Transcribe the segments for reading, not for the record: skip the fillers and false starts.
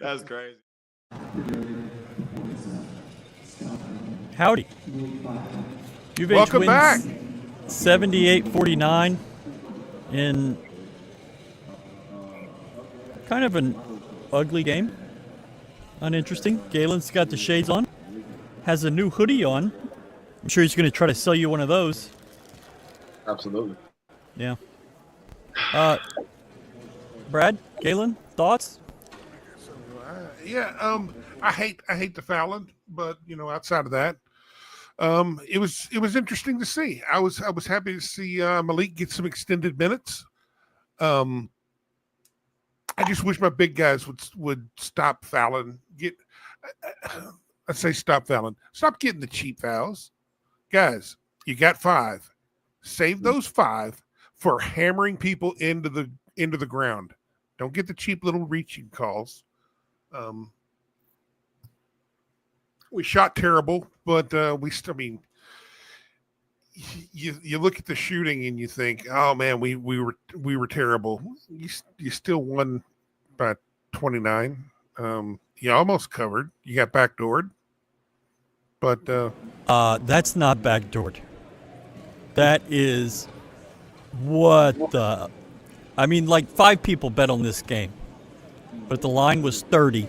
That's crazy. Howdy. Welcome wins back. 78-49 in kind of an ugly game. Uninteresting. Galen's got the shades on. Has a new hoodie on. I'm sure he's going to try to sell you one of those. Absolutely. Yeah. Brad, Galen, thoughts? I hate the fouling, but outside of that, it was interesting to see. I was happy to see Malik get some extended minutes. I just wish my big guys would stop fouling. I say stop fouling. Stop getting the cheap fouls, guys. You got 5. Save those 5 for hammering people into the ground. Don't get the cheap little reaching calls. We shot terrible, but you look at the shooting and you think, oh man, we were terrible. You still won by 29. You almost covered. You got backdoored, but that's not backdoored. That is what the. I mean, like 5 people bet on this game, but the line was 30.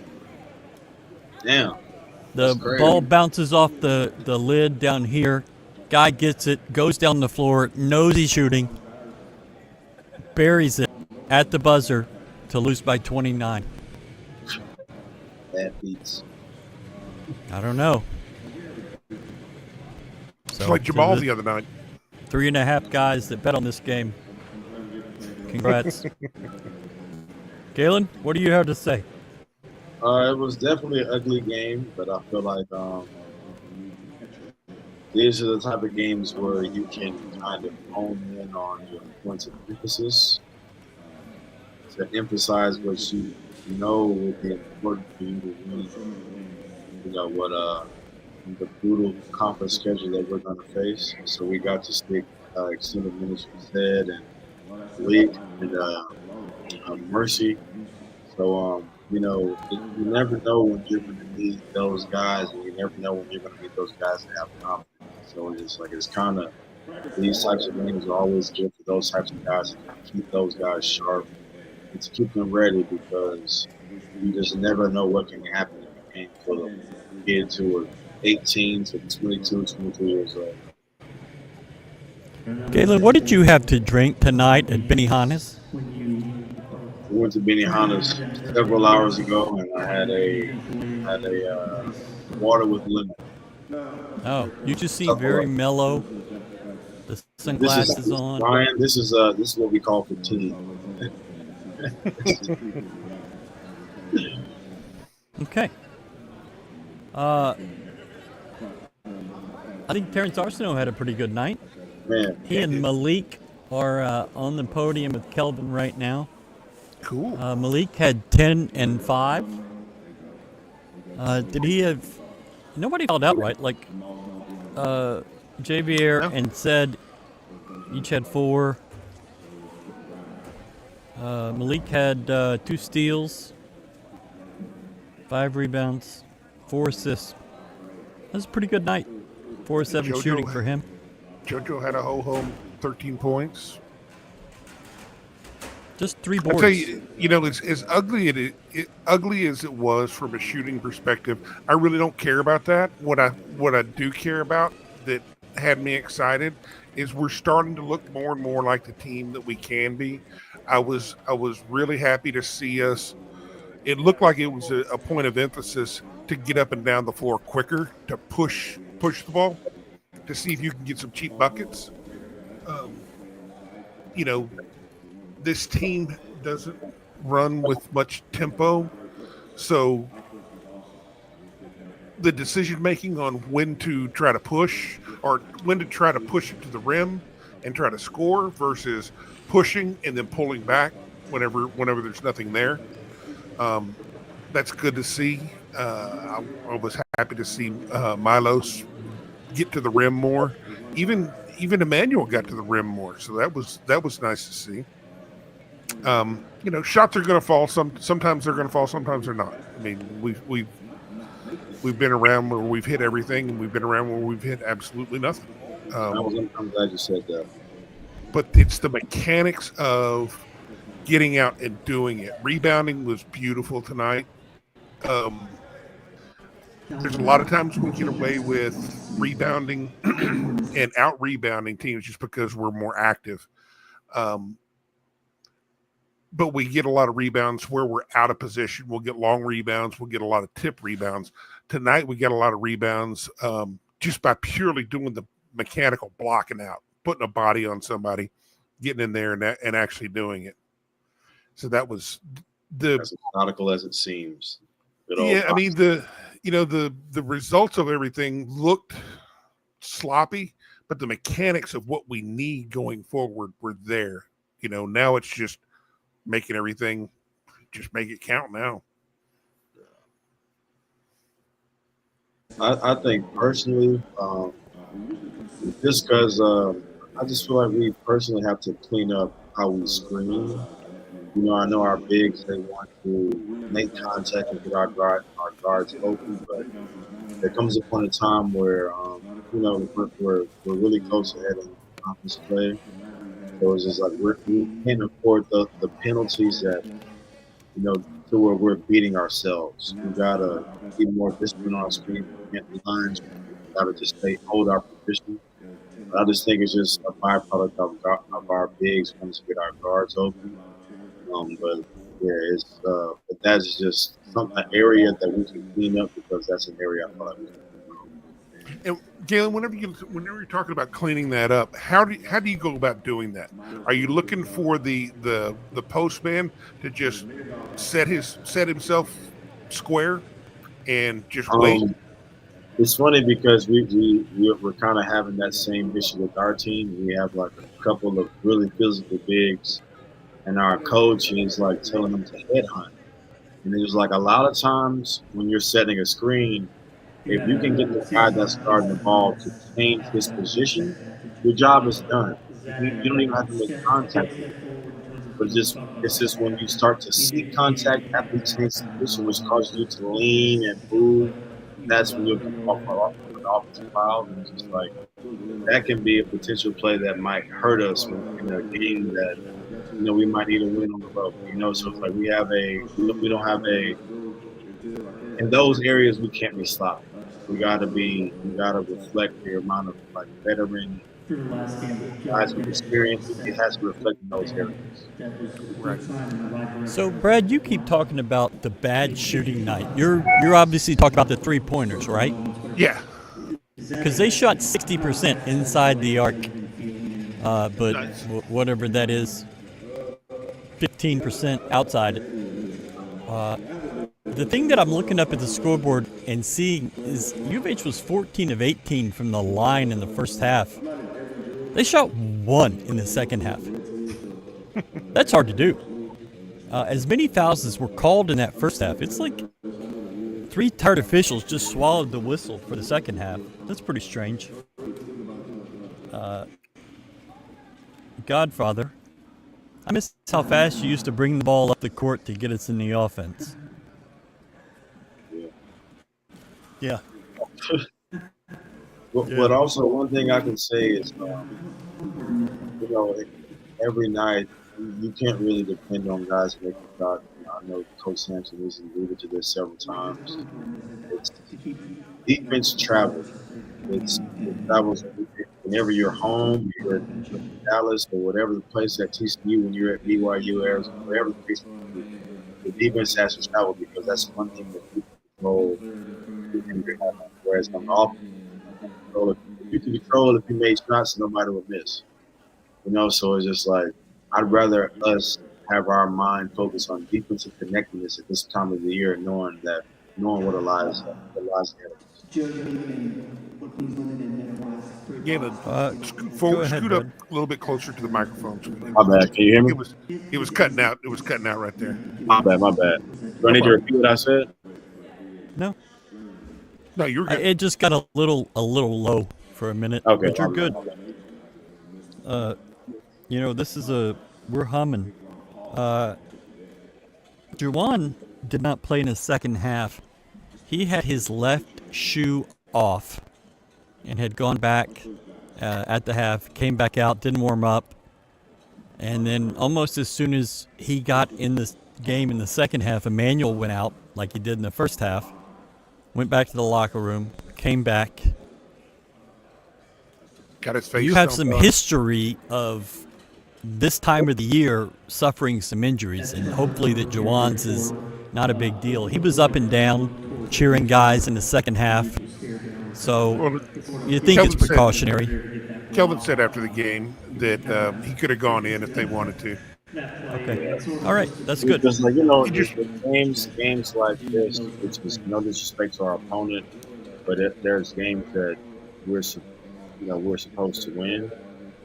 Damn. The ball bounces off the lid down here. Guy gets it, goes down the floor, knows he's shooting, buries it at the buzzer to lose by 29. That beats. I don't know. It's like Jamal the other night. 3.5 guys that bet on this game. Congrats. Galen, what do you have to say? It was definitely an ugly game, but I feel like these are the type of games where you can kind of hone in on your points of emphasis to emphasize what you know would be important for you to win. What the brutal conference schedule that we're going to face. So we got to stick extended minutes with Zed and League and Mercy. So, you never know when you're going to need those guys, and you never know when you're going to need those guys to have confidence. So it's kind of, these types of games are always good for those types of guys to keep those guys sharp and to keep them ready, because you just never know what can happen in the game for kids who are 18 to 22, 23 years old. Galen, what did you have to drink tonight at Benihana's? We went to Benihana's several hours ago, and I had a water with lemon. Oh, you just seem very mellow. The sunglasses on. Ryan, this is what we call fatigue. Okay. I think Terrence Arsenault had a pretty good night. Man, he and Malik are on the podium with Kelvin right now. Cool. Malik had 10 and 5. Did he have? Nobody called out right. Like JVR and said each had 4. Malik had 2 steals, 5 rebounds, 4 assists. That was a pretty good night. 4 of 7 shooting for him. JoJo had a ho-hum 13 points. Just 3 boards. I'll tell you, as ugly as it was from a shooting perspective, I really don't care about that. What I do care about that had me excited is we're starting to look more and more like the team that we can be. I was really happy to see us. It looked like it was a point of emphasis to get up and down the floor quicker, to push the ball, to see if you can get some cheap buckets. Um, you know, this team doesn't run with much tempo, so the decision making on when to try to push or when to try to push it to the rim and try to score versus pushing and then pulling back whenever there's nothing there. Um, that's good to see. I was happy to see Milos get to the rim more. Even Emmanuel got to the rim more, so that was nice to see. Shots are going to fall. Sometimes they're going to fall. Sometimes they're not. I mean, we've been around where we've hit everything, and we've been around where we've hit absolutely nothing. I'm glad you said that. But it's the mechanics of getting out and doing it. Rebounding was beautiful tonight. Um, there's a lot of times we get away with rebounding and out rebounding teams just because we're more active. Um, but we get a lot of rebounds where we're out of position. We'll get long rebounds. We'll get a lot of tip rebounds. Tonight we got a lot of rebounds just by purely doing the mechanical blocking out, putting a body on somebody, getting in there and actually doing it. So that was as methodical as it seems. I mean the results of everything looked sloppy, but the mechanics of what we need going forward were there. Now it's just making everything, just make it count now. I think personally, just because I just feel like we personally have to clean up how we screen. I know our bigs, they want to make contact and get our guards open, but there comes a point in time where we're really close ahead in conference play. So it's just like we can't afford the penalties that to where we're beating ourselves. We gotta be more disciplined on our screen, get lines. We gotta just hold our position. But I just think it's just a byproduct of our bigs wanting to get our guards open. But yeah, but that's just an area that we can clean up because that's an area I feel like we can. And Galen, whenever you're talking about cleaning that up, how do you go about doing that? Are you looking for the postman to just set himself square and just wait? It's funny because we're kind of having that same issue with our team. We have like a couple of really physical bigs, and our coach is like telling them to headhunt. And there's like a lot of times when you're setting a screen, if you can get the guy that's starting the ball to change his position, your job is done. You don't even have to make contact with him. But it's just when you start to see contact after he changes position, which causes you to lean and move, that's when you'll get off an offensive foul. And it's just like that can be a potential play that might hurt us in a game that we might need to win on the road. So it's like we don't have in those areas we can't be sloppy. We gotta reflect the amount of like veteran guys with experience. It has to reflect in those areas. Right. So, Brad, you keep talking about the bad shooting night. You're obviously talking about the 3-pointers, right? Yeah. Because they shot 60% inside the arc, but Nice. Whatever that is, 15% outside it. The thing that I'm looking up at the scoreboard and seeing is U of H was 14 of 18 from the line in the first half. They shot 1 in the second half. That's hard to do. As many fouls as were called in that first half, it's like 3 tired officials just swallowed the whistle for the second half. That's pretty strange. Godfather, I miss how fast you used to bring the ball up the court to get us in the offense. Yeah. But also one thing I can say is, every night you can't really depend on guys making shots. I know Coach Sampson has alluded to this several times. It's defense travel. It travels whenever you're home, you're in Dallas or whatever the place at TCU, when you're at BYU, Arizona, wherever the place may be. The defense has to travel because that's one thing that you control. Whereas on offense, you can control if you made shots, nobody would miss. So it's just like I'd rather us have our mind focused on defensive connectedness at this time of the year, knowing what lies ahead of us. Galen, Go ahead, scoot up bud. a little bit closer to the microphone. So My bad. Can you hear me? it was cutting out. It was cutting out right there. My bad. My bad. Do I No need to problem. repeat what I said? No, No, you're good. it just got a little low for a minute, Okay. but you're My good. bad. This is we're humming. Juwan did not play in the second half. He had his left shoe off and had gone back at the half, came back out, didn't warm up. And then almost as soon as he got in this game in the second half, Emmanuel went out like he did in the first half, went back to the locker room, came back. Got his face. You have stomped some on. history of this time of the year suffering some injuries, and hopefully that Juwan's is not a big deal. He was up and down cheering guys in the second half, so Well, you think it's precautionary. Kelvin said after the game that he could have gone in if they wanted to. Okay. All right. That's good. Just like games like this, which is no disrespect to our opponent, but there's games that we're supposed to win.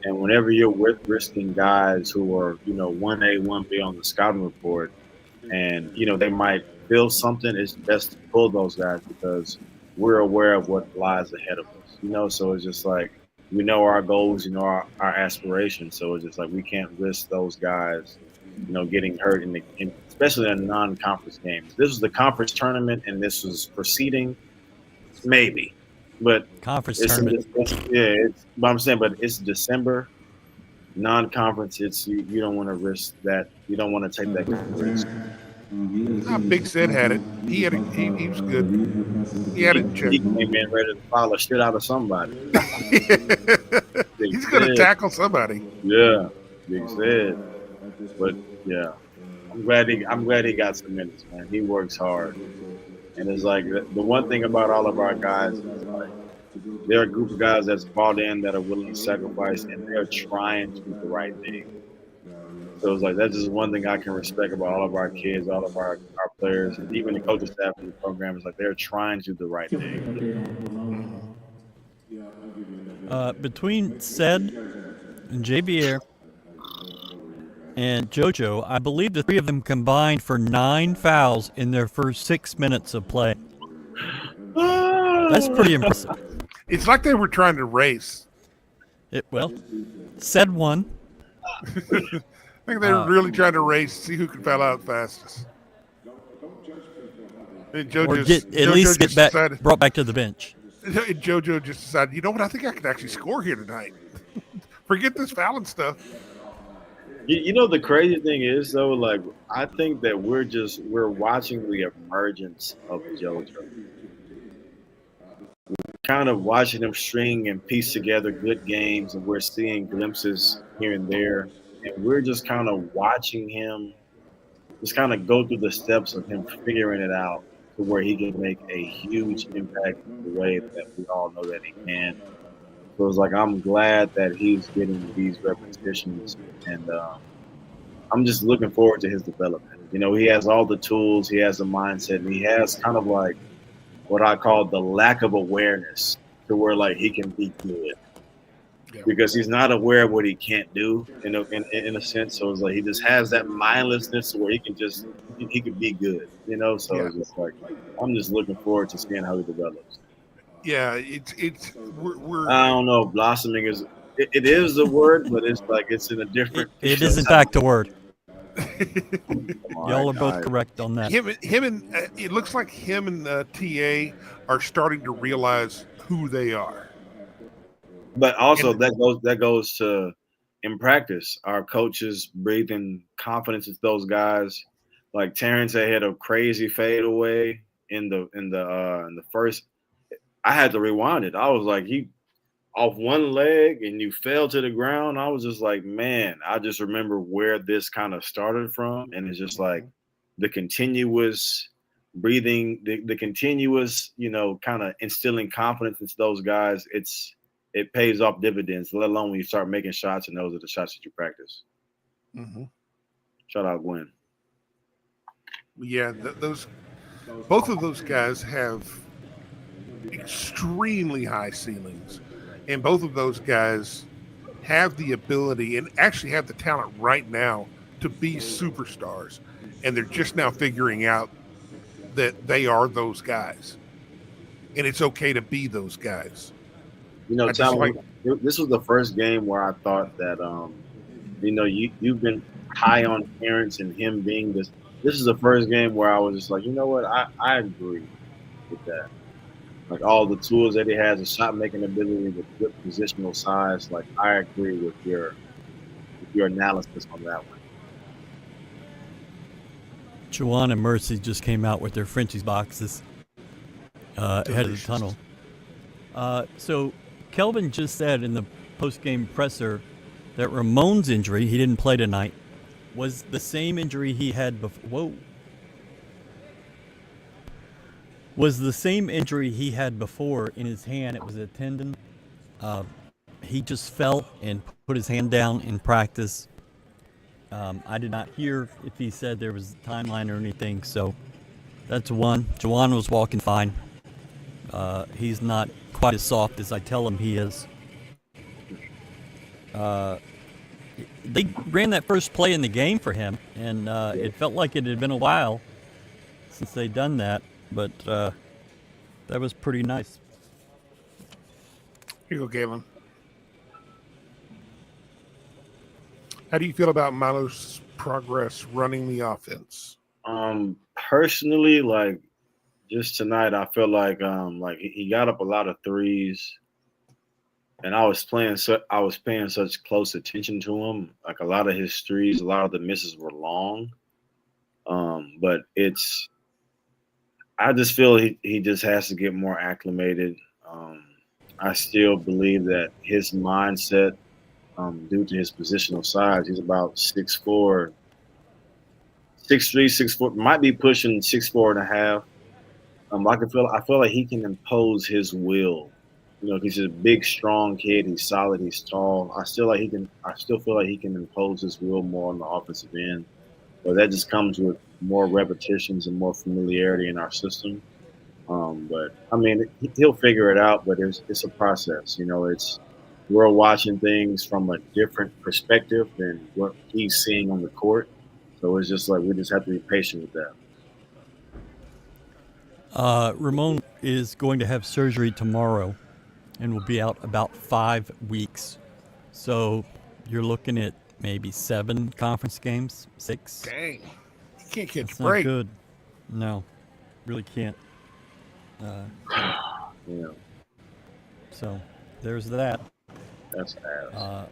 And whenever you're risking guys who are 1A, 1B on the scouting report, and they might feel something, it's best to pull those guys because we're aware of what lies ahead of us. So it's just like we know our goals, our aspirations. So it's just like we can't risk those guys, getting hurt especially in non-conference games. This was the conference tournament, and this was proceeding, maybe, but Conference tournament. But I'm saying, but it's December, non-conference. It's you don't want to risk that. You don't want to take that kind of risk. Big Sid had it. He was good. He had it in check. He came in ready to follow shit out of somebody. He's going to tackle somebody. Yeah, Big Sid. But yeah, I'm glad he got some minutes, man. He works hard, and it's like the one thing about all of our guys is like they're a group of guys that's bought in, that are willing to sacrifice, and they're trying to do the right thing. So it's like that's just one thing I can respect about all of our kids, all of our players, and even the coaching staff in the program is like they're trying to do the right thing. Between Ced and JBR and JoJo, I believe the three of them combined for 9 fouls in their first 6 minutes of play. That's pretty impressive. It's like they were trying to race. Ced won. I think they were really trying to race, see who could foul out fastest. And Get brought back to the bench. JoJo just decided, you know what? I think I could actually score here tonight. Forget this fouling stuff. The crazy thing is though, like I think that we're watching the emergence of JoJo. We're kind of watching him string and piece together good games, and we're seeing glimpses here and there, and we're just kind of watching him just kind of go through the steps of him figuring it out to where he can make a huge impact the way that we all know that he can. So it's like I'm glad that he's getting these repetitions, and I'm just looking forward to his development. He has all the tools, he has the mindset, and he has kind of like what I call the lack of awareness to where like he can be good. Yeah. Because he's not aware of what he can't do in a sense. So it's like he just has that mindlessness where he can be good, So yeah. It's just like I'm just looking forward to seeing how he develops. Yeah, we're I don't know. Blossoming is it is the word, but it's like it's in a different. It is in fact a word. Y'all are both correct on that. Him and it looks like him and TA are starting to realize who they are. But also that goes to in practice, our coaches breathing confidence into those guys. Like Terrence had a crazy fadeaway in the first. I had to rewind it. I was like, he off one leg and you fell to the ground. I was just like, man, I just remember where this kind of started from. And it's just like the continuous breathing, the continuous, kind of instilling confidence into those guys. it pays off dividends, let alone when you start making shots and those are the shots that you practice. Mm-hmm. Shout out Gwen. Yeah, both of those guys have extremely high ceilings, and both of those guys have the ability and actually have the talent right now to be superstars, and they're just now figuring out that they are those guys, and it's okay to be those guys. You know, I just Talon, like this was the first game where I thought that, you know, you've been high on Terrence and him being this. This is the first game where I was just like, you know what, I agree with that. Like all the tools that he has, the shot making ability, the good positional size. Like I agree with your analysis on that one. Juwan and Mercy just came out with their Frenchies boxes ahead of the tunnel. So Kelvin just said in the post-game presser that Ramon's injury, he didn't play tonight, was the same injury he had before. Whoa. Was the same injury he had before in his hand. It was a tendon. He just fell and put his hand down in practice. I did not hear if he said there was a timeline or anything, so that's one. Juwan was walking fine. He's not quite as soft as I tell him he is. They ran that first play in the game for him, and it felt like it had been a while since they'd done that, but that was pretty nice. Here you go, Galen. How do you feel about Milo's progress running the offense? Personally, like just tonight, I feel like he got up a lot of threes, and I was paying such close attention to him. Like a lot of his threes, a lot of the misses were long. But I just feel he just has to get more acclimated. I still believe that his mindset, due to his positional size, he's about 6'4", 6'3", 6'4", might be pushing 6'4.5". I feel like he can impose his will. You know, he's a big, strong kid. He's solid. He's tall. I still feel like he can impose his will more on the offensive end. But that just comes with more repetitions and more familiarity in our system. But I mean, he'll figure it out. But it's a process. You know, we're watching things from a different perspective than what he's seeing on the court. So it's just like we just have to be patient with that. Ramon is going to have surgery tomorrow and will be out about 5 weeks. So you're looking at maybe 7 conference games, 6. Dang. You can't catch That's a break. not good. No, really can't. Yeah, So there's that. that's ass.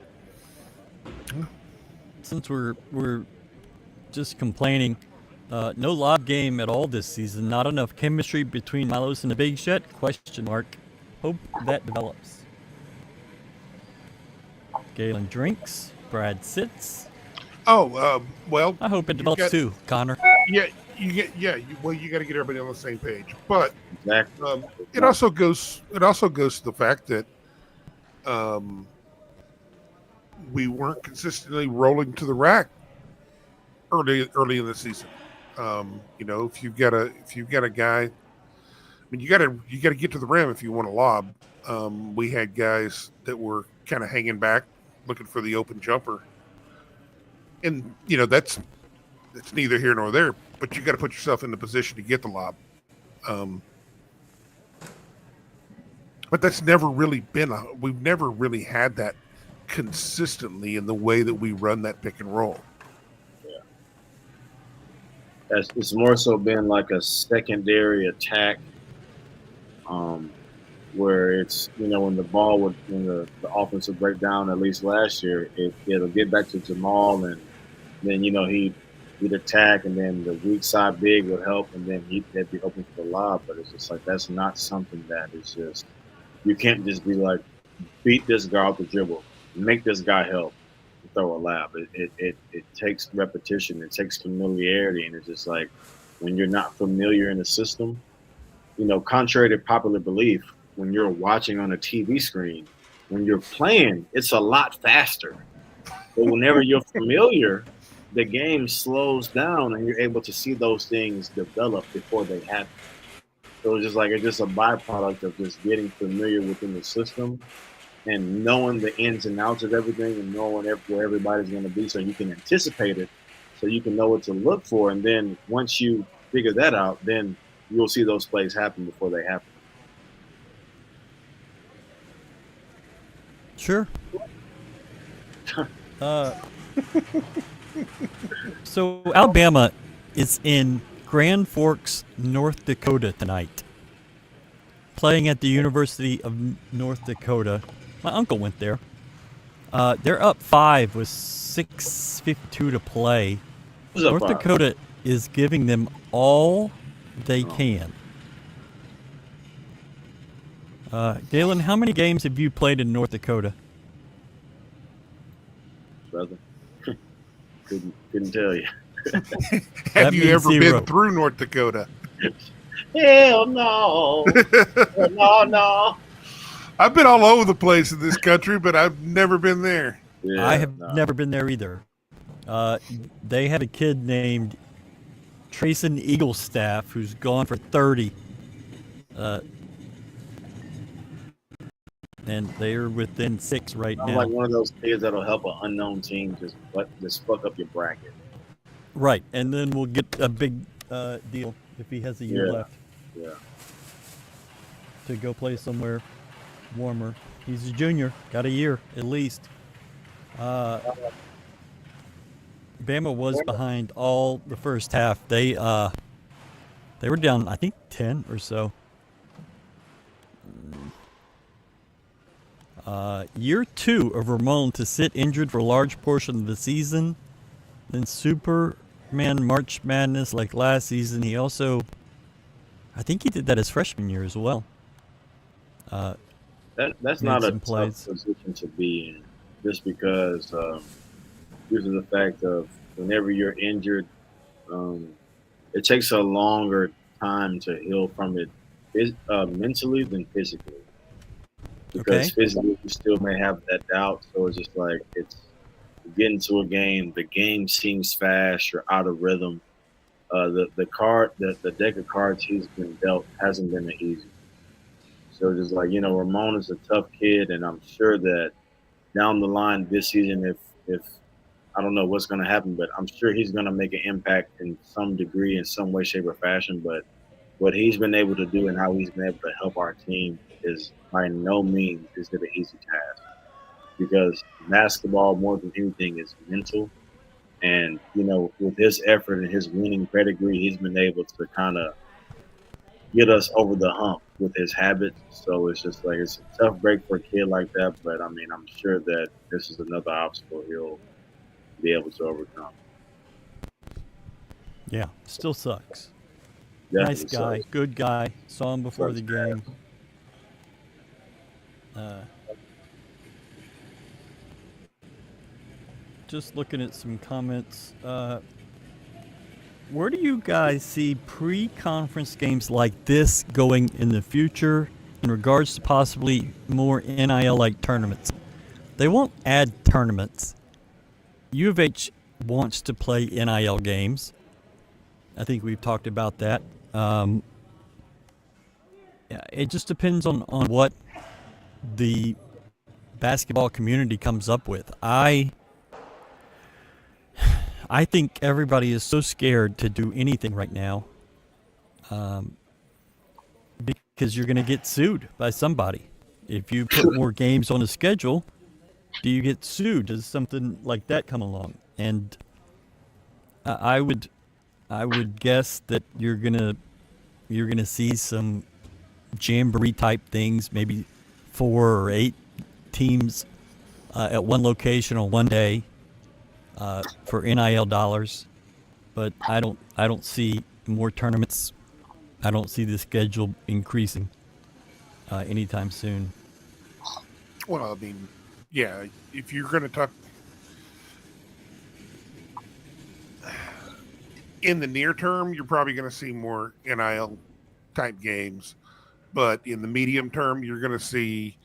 Since we're just complaining, no lob game at all this season. Not enough chemistry between Milos and the Big Shed? Question mark. Hope that develops. Galen drinks. Brad sits. Oh, well. I hope it develops too, Connor. Yeah, you got to get everybody on the same page. But Exactly. it also goes to the fact that we weren't consistently rolling to the rack early in the season. You know, if you've got a guy, I mean, you got to get to the rim if you want to lob. We had guys that were kind of hanging back, looking for the open jumper, and you know that's neither here nor there. But you got to put yourself in the position to get the lob. But that's never really been we've never really had that consistently in the way that we run that pick and roll. It's more so been like a secondary attack, where it's, you know, when the offense would break down, at least last year, it'll get back to Jamal, and then, you know, he'd attack, and then the weak side big would help, and then they'd be open for the lob. But it's just like that's not something that is just, you can't just be like, beat this guy off the dribble, make this guy help, throw a lob. It takes repetition, it takes familiarity, and it's just like when you're not familiar in the system, you know, contrary to popular belief, when you're watching on a TV screen, when you're playing, it's a lot faster. But whenever you're familiar, the game slows down and you're able to see those things develop before they happen. So it's just a byproduct of just getting familiar within the system and knowing the ins and outs of everything and knowing where everybody's going to be so you can anticipate it, so you can know what to look for. And then once you figure that out, then you'll see those plays happen before they happen. Sure. So Alabama is in Grand Forks, North Dakota tonight, playing at the University of North Dakota. My uncle went there. They're up 5 with 6:52 to play. North Dakota is giving them all they can. Galen, how many games have you played in North Dakota? Brother, couldn't tell you. Have you ever been through North Dakota? Hell no. No. I've been all over the place in this country, but I've never been there. Yeah, I have never been there either. They have a kid named Trayson Eaglestaff who's gone for 30. And they're within 6 right I'm now. like one of those kids that'll help an unknown team just fuck up your bracket. Right, and then we'll get a big deal if he has a year left. Yeah. To go play somewhere warmer. He's a junior, got a year at least. Bama was behind all the first half. They were down, I think, 10 or so. Year 2 of Ramon to sit injured for a large portion of the season. Then Superman March Madness like last season. He also, I think he did that his freshman year as well. That's not a tough position to be in, just because due to the fact of whenever you're injured, it takes a longer time to heal from it mentally than physically. Because physically you still may have that doubt, so it's just like you get into a game, the game seems fast, you're out of rhythm. The deck of cards he's been dealt hasn't been the easy. So just like, Ramon is a tough kid, and I'm sure that down the line this season, if I don't know what's going to happen, but I'm sure he's going to make an impact in some degree, in some way, shape, or fashion. But what he's been able to do and how he's been able to help our team is by no means is it an easy task, because basketball, more than anything, is mental. And, with his effort and his winning pedigree, he's been able to kind of get us over the hump with his habits. So it's just like, it's a tough break for a kid like that. But I mean, I'm sure that this is another obstacle he'll be able to overcome. Yeah, still sucks. Definitely nice guy, sucks. Good guy. Saw him before the game. Just looking at some comments. Where do you guys see pre-conference games like this going in the future in regards to possibly more NIL-like tournaments? They won't add tournaments. U of H wants to play NIL games. I think we've talked about that. Yeah, it just depends on what the basketball community comes up with. I think everybody is so scared to do anything right now because you're going to get sued by somebody. If you put more games on the schedule, do you get sued? Does something like that come along? And I would guess that you're gonna see some jamboree type things, maybe 4 or 8 teams at one location on one day. For NIL dollars, but I don't see more tournaments. I don't see the schedule increasing anytime soon. Well, I mean, yeah, if you're going to talk in the near term, you're probably going to see more NIL type games, but in the medium term, you're going to see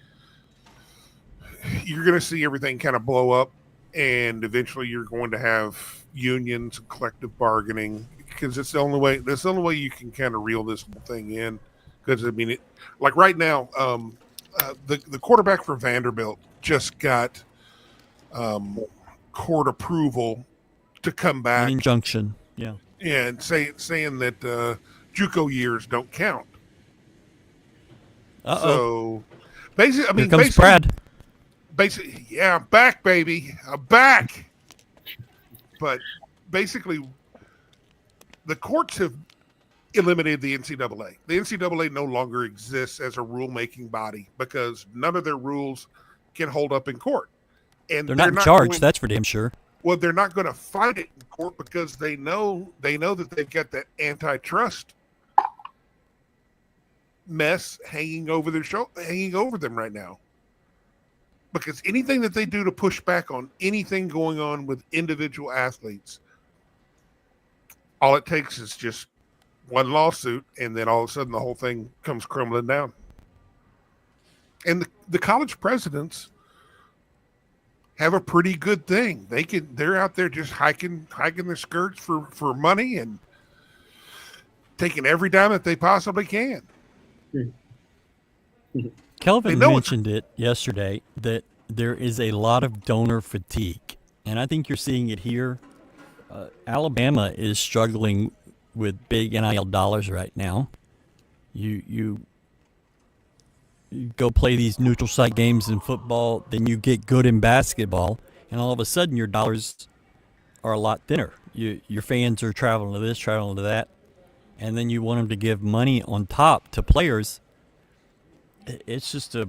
you're going to see everything kind of blow up, and eventually you're going to have unions and collective bargaining, because it's the only way. That's the only way you can kind of reel this whole thing in. Because I mean, like right now, the quarterback for Vanderbilt just got court approval to come back, An injunction. Yeah. and saying that JUCO years don't count. Uh-oh. So basically, I mean, Here comes Brad. Basically, yeah, I'm back, baby. I'm back. But basically, the courts have eliminated the NCAA. The NCAA no longer exists as a rule-making body because none of their rules can hold up in court. And They're not in charge. That's for damn sure. Well, they're not going to fight it in court because they know that they've got that antitrust mess hanging over them right now. Because anything that they do to push back on anything going on with individual athletes, all it takes is just one lawsuit, and then all of a sudden the whole thing comes crumbling down. And the college presidents have a pretty good thing. They're out there just hiking their skirts for money and taking every dime that they possibly can. Kelvin mentioned it yesterday that there is a lot of donor fatigue, and I think you're seeing it here. Alabama is struggling with big NIL dollars right now. You go play these neutral site games in football, then you get good in basketball, and all of a sudden your dollars are a lot thinner. Your fans are traveling to this, traveling to that, and then you want them to give money on top to players. It's just the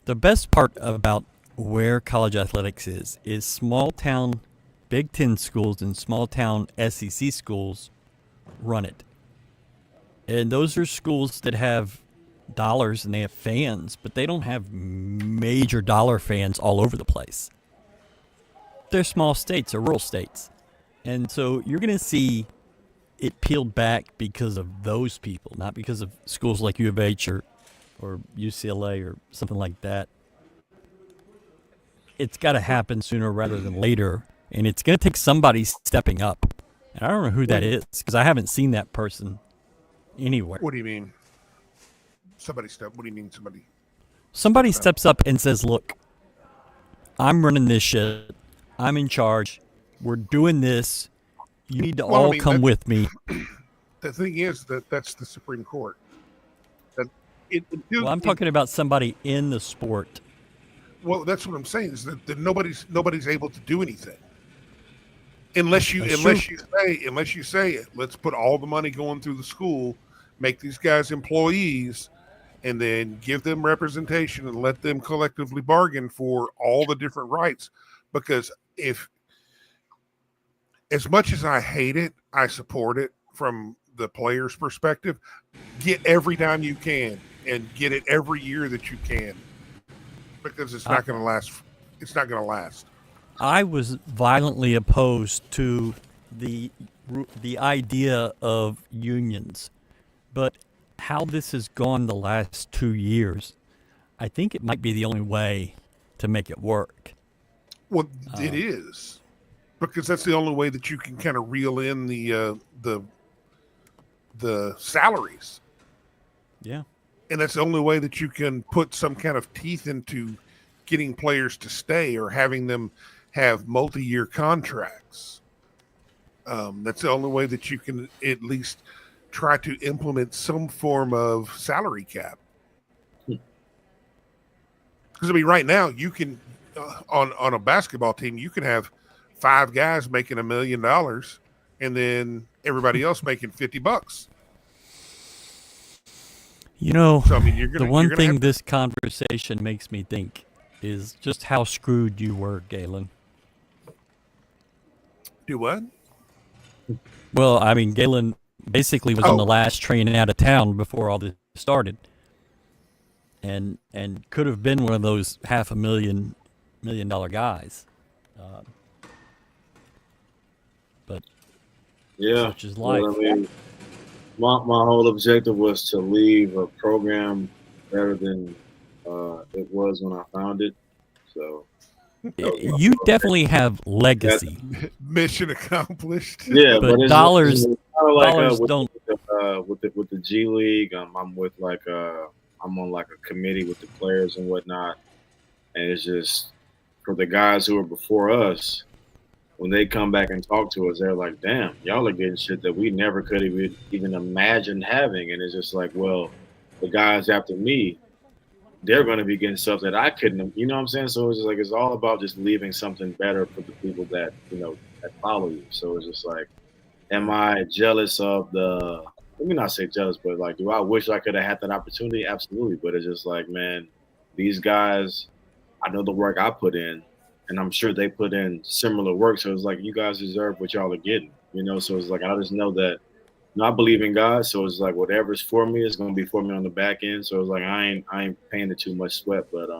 best part about where college athletics is small town Big Ten schools and small town SEC schools run it. And those are schools that have dollars and they have fans, but they don't have major dollar fans all over the place. They're small states or rural states. And so you're going to see it peeled back because of those people, not because of schools like U of H or UCLA or something like that. It's got to happen sooner rather than later, and it's going to take somebody stepping up. And I don't know who that is because I haven't seen that person anywhere. What do you mean? What do you mean somebody? Somebody steps up and says, look, I'm running this shit. I'm in charge. We're doing this. You need to come with me. The thing is that's the Supreme Court. I'm talking about somebody in the sport. Well, that's what I'm saying is that nobody's able to do anything unless you say let's put all the money going through the school, make these guys employees, and then give them representation and let them collectively bargain for all the different rights. Because if, as much as I hate it, I support it from the player's perspective. Get every dime you can and get it every year that you can, because it's not going to last. It's not going to last. I was violently opposed to the idea of unions, but how this has gone the last 2 years, I think it might be the only way to make it work. Well, it is, because that's the only way that you can kind of reel in the salaries. Yeah. And that's the only way that you can put some kind of teeth into getting players to stay or having them have multi-year contracts. That's the only way that you can at least try to implement some form of salary cap. Because I mean, right now you can on a basketball team you can have 5 guys making $1 million, and then everybody else making $50. You know, so, I mean, the one thing this conversation makes me think is just how screwed you were, Galen. Do what? Well, I mean, Galen basically was on the last train out of town before all this started, and could have been one of those $500,000 guys. But yeah, such is life. Well, I mean, my whole objective was to leave a program better than it was when I found it. So You definitely have legacy, Mission accomplished. yeah, but it's dollars kinda like dollars don't. with the G League. I'm with I'm on like a committee with the players and whatnot, and it's just for the guys who are before us. When they come back and talk to us, they're like, "Damn, y'all are getting shit that we never could even imagine having." And it's just like, well, the guys after me, they're going to be getting stuff that I couldn't. You know what I'm saying? So it's just like it's all about just leaving something better for the people that that follow you. So it's just like, am I jealous of the? Let me not say jealous, but like, do I wish I could have had that opportunity? Absolutely. But it's just like, man, these guys, I know the work I put in, and I'm sure they put in similar work. So it's like, you guys deserve what y'all are getting, So it's like, I just know that, I believe in God. So it's like, whatever's for me is going to be for me on the back end. So it's like, I ain't paying it too much sweat, but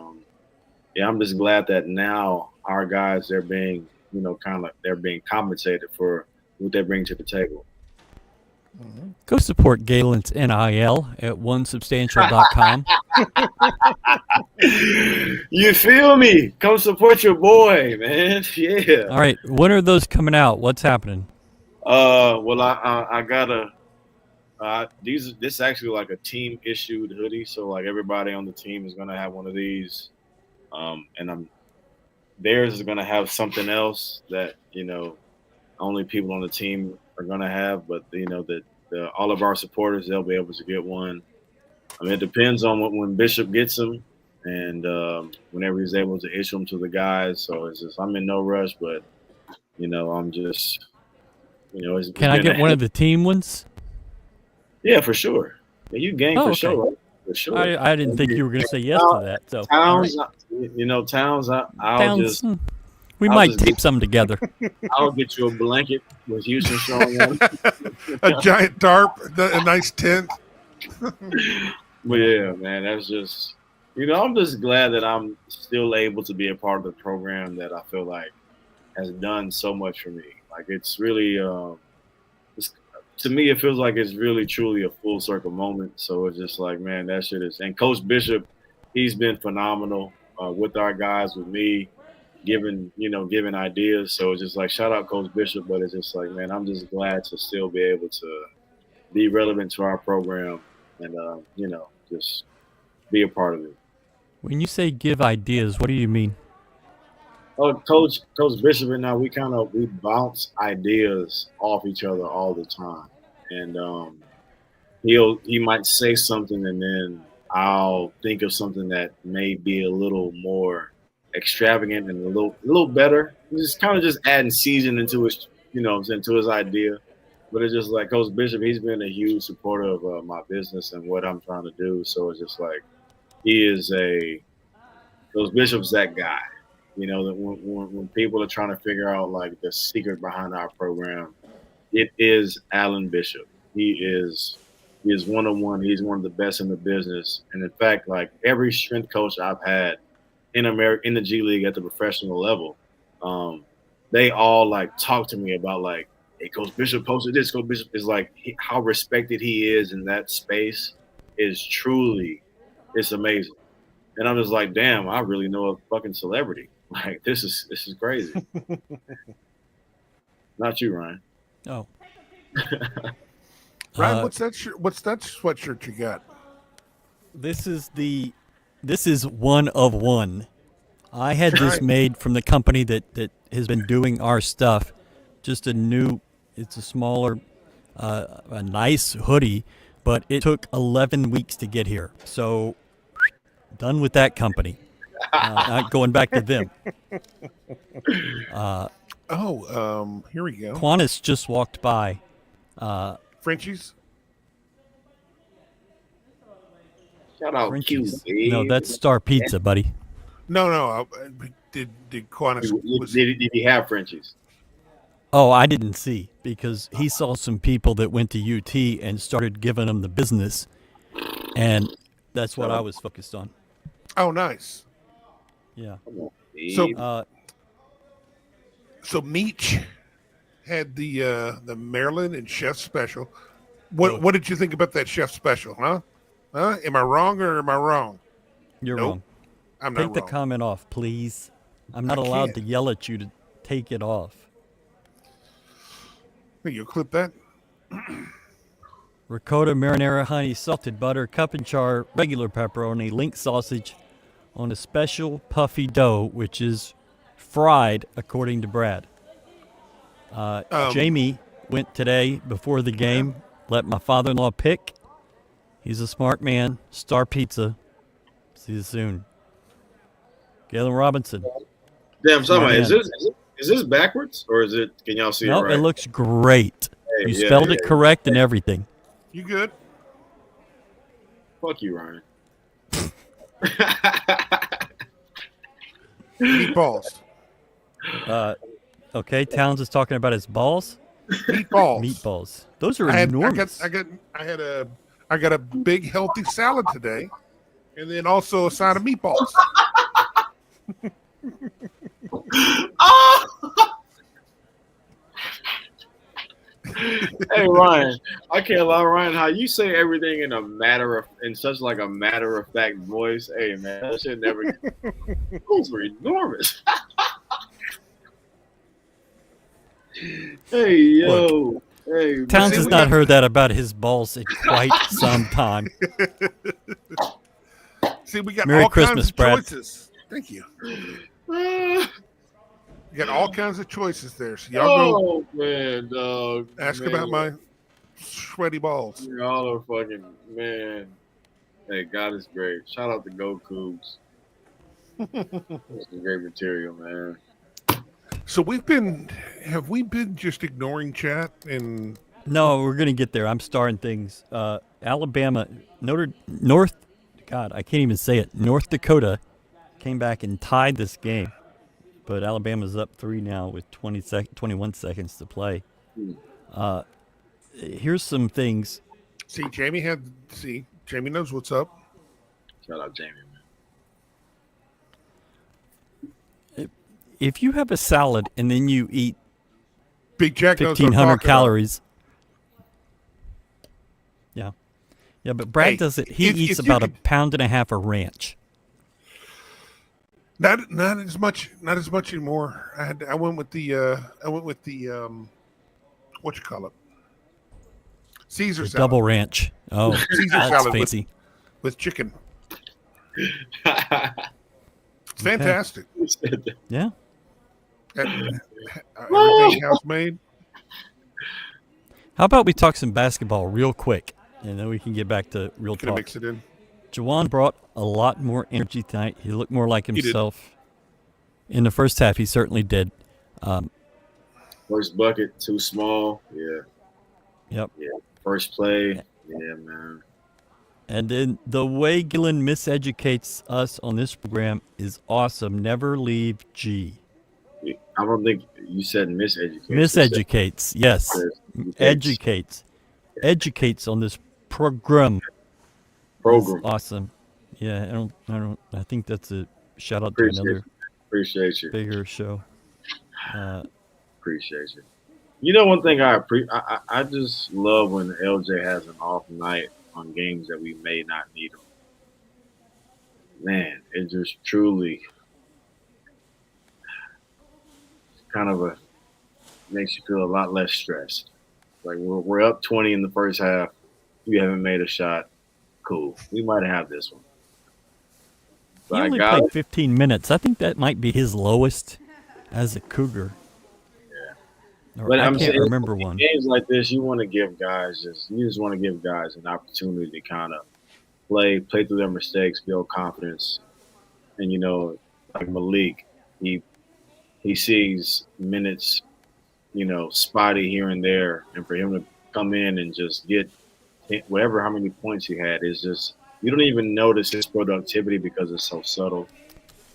yeah, I'm just glad that now our guys, they're being, they're being compensated for what they bring to the table. Go support Galen's NIL at onesubstantial.com. You feel me? Come support your boy, man. Yeah. All right, when are those coming out? What's happening? Well, I got this is actually like a team issued hoodie, so like everybody on the team is gonna have one of these, and theirs is gonna have something else that only people on the team are gonna have, but that all of our supporters, they'll be able to get one. I mean, it depends on when Bishop gets them, and whenever he's able to issue them to the guys. So it's just, I'm in no rush, but I'm just Can I get one of the team ones? Yeah, for sure. Yeah, you gang for okay. sure, right? For sure. I didn't think you were going to say yes to that. So Towns, right. Towns. I'll Towns, just we I'll might just tape some together. I'll get you a blanket with Houston showing on. A giant tarp, a nice tent. But yeah, man, that's just I'm just glad that I'm still able to be a part of the program that I feel like has done so much for me. Like it's really to me, it feels like it's really truly a full circle moment. So it's just like, man, that shit is. And Coach Bishop, he's been phenomenal with our guys, with me, giving ideas. So it's just like, shout out Coach Bishop, but it's just like, man, I'm just glad to still be able to be relevant to our program and just be a part of it. When you say give ideas, what do you mean? Oh, Coach Bishop and I, we bounce ideas off each other all the time, and he might say something, and then I'll think of something that may be a little more extravagant and a little better. Just kind of just adding season into his, into his idea. But it's just like Coach Bishop, he's been a huge supporter of my business and what I'm trying to do. So it's just like Coach Bishop's that guy. That when people are trying to figure out like the secret behind our program, it is Alan Bishop. He is one-on-one. He's one of the best in the business. And in fact, like every strength coach I've had in the G League at the professional level, they all like talk to me about like, hey, Coach Bishop posted this. Coach Bishop is like how respected he is in that space is truly, it's amazing. And I'm just like, damn, I really know a fucking celebrity. Like this is crazy. Not you, Ryan. Oh, Ryan, what's that sweatshirt you got? This is one of one. I had this made from the company that has been doing our stuff. It's a smaller, a nice hoodie, but it took 11 weeks to get here. So done with that company. Not going back to them. Here we go. Qantas just walked by. Frenchies? Shout out Frenchies. Q. No, that's Star Pizza, buddy. No. Did Qantas? Did he have Frenchies? Oh, I didn't see because he saw some people that went to UT and started giving them the business, and that's what I was focused on. Oh, nice. Yeah. So Meech had the Maryland and Chef Special. What did you think about that Chef Special? Huh? Am I wrong or am I wrong? You're Nope, wrong. I'm Take not the wrong. comment off, please. I'm not I allowed to can't. yell at you to take it off. Hey, you'll clip that. Ricotta, marinara, honey, salted butter, cup and char, regular pepperoni, link sausage on a special puffy dough, which is fried, according to Brad. Jamie went today before the game, let my father-in-law pick. He's a smart man. Star Pizza. See you soon. Galen Robinson. Damn, Smart somebody, man. is this backwards or is it? Can y'all see No, it right? it looks great. Hey, You yeah, spelled yeah, it correct and everything. You good? Fuck you, Ryan. Meatballs. Okay, Towns is talking about his balls. Meatballs. Meatballs. Those are I enormous. got a big healthy salad today, and then also a side of meatballs. Oh! Hey Ryan, I can't lie, Ryan. How you say everything in such like a matter of fact voice? Hey man, that shit never. Those were enormous. Hey yo, hey. Towns man. has not heard that about his balls in quite some time. See, we got Merry all Christmas, kinds of Brad. choices. Thank you. We got all kinds of choices there. So y'all go Man, dog. ask man. about my sweaty balls. Y'all are fucking man. Hey, God is great. Shout out to GoCoogs. That's some great material, man. So have we been just ignoring chat and No, we're gonna get there. I'm starring things. Alabama, North. God, I can't even say it. North Dakota came back and tied this game, but Alabama's up 3 now with 21 seconds to play. Here's some things. Jamie knows what's up. Shout out Jamie, man. If you have a salad and then you eat Big Jack knows what I'm 1,500 talking about. calories. Yeah, but Brad Hey, does it. He if eats you about could- a pound and a half of ranch. Not as much anymore. I went with the what you call it? Caesar The salad. double ranch. Oh, Caesar that's salad fancy. with chicken. It's fantastic. Yeah. Everything house made. How about we talk some basketball real quick, and then we can get back to real Gonna talk. mix it in. Jawan brought a lot more energy tonight. He looked more like did. himself. In the first half, he certainly did. First bucket, too small. Yeah. Yep. Yeah. First play. Yeah, man. And then the way Galen miseducates us on this program is awesome. Never leave G. I don't think you said miseducate. Miseducates, yes. Educates. Educates on this program. Program. Is awesome. Yeah, I think that's a shout out to another Appreciate you. bigger show. Appreciate you. You know, one thing I just love when LJ has an off night on games that we may not need him. Man, it just truly kind of makes you feel a lot less stressed. Like we're up 20 in the first half. You haven't made a shot. Cool. We might have this one. He only played 15 minutes. I think that might be his lowest as a Cougar. Yeah. Or But I I'm can't saying, remember one. Games like this, you want to give guys an opportunity to kind of play through their mistakes, build confidence. And, you know, like Malik, he sees minutes, you know, spotty here and there. And for him to come in and just get how many points he had is just, you don't even notice his productivity because it's so subtle.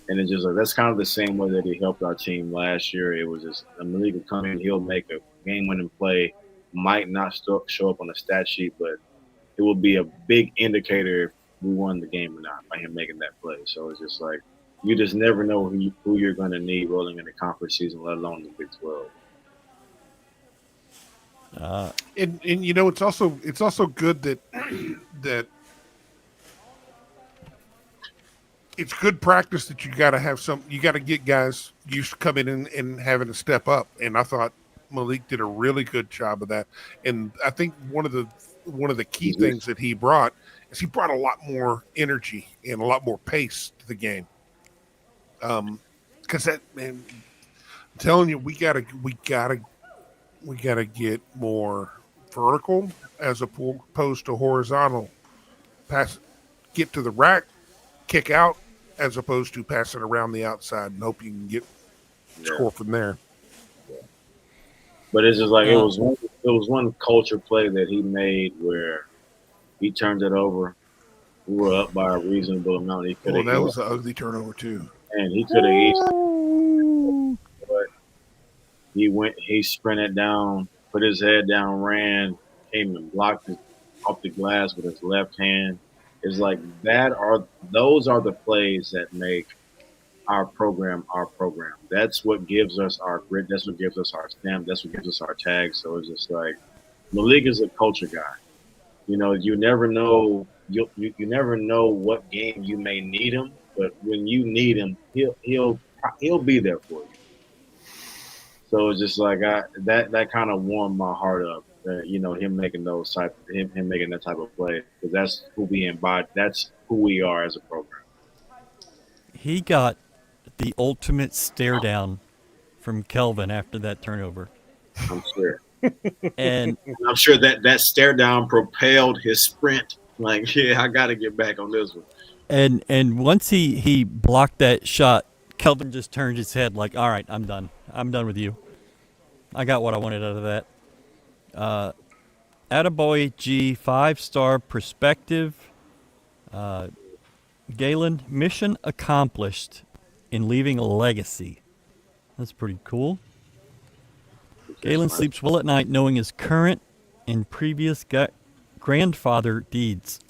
And it's just like, that's kind of the same way that he helped our team last year. It was just, Malik will come in, he'll make a game-winning play, might not show up on the stat sheet, but it will be a big indicator if we won the game or not by him making that play. So it's just like, you just never know who you're going to need rolling in the conference season, let alone the Big 12. And you know, it's also good that it's good practice that you got to have you got to get guys used to coming in and having to step up. And I thought Malik did a really good job of that. And I think one of the key things that he brought is he brought a lot more energy and a lot more pace to the game. Because that, man, I'm telling you, we gotta get more vertical as opposed to horizontal. Pass, get to the rack, kick out, as opposed to passing around the outside and hope you can get score from there. But it's just like it was one culture play that he made where he turned it over. We were up by a reasonable amount. He could have. That was an ugly turnover too. And he could have easily, but he sprinted down, put his head down, ran, came and blocked it off the glass with his left hand. It's like those are the plays that make our program our program. That's what gives us our grit. That's what gives us our stamp. That's what gives us our tag. So it's just like Malik is a culture guy. You know, you never know. You never know what game you may need him, but when you need him, he'll be there for you. So it's just like that kind of warmed my heart up. You know, him making him making that type of play, because that's who we embody. That's who we are as a program. He got the ultimate stare down from Kelvin after that turnover. I'm sure. And I'm sure that stare down propelled his sprint. Like, yeah, I got to get back on this one. And once he blocked that shot, Kelvin just turned his head like, all right, I'm done. I'm done with you. I got what I wanted out of that. Attaboy G, 5-star perspective. Galen, mission accomplished in leaving a legacy. That's pretty cool. Galen sleeps well at night knowing his current and previous grandfather deeds.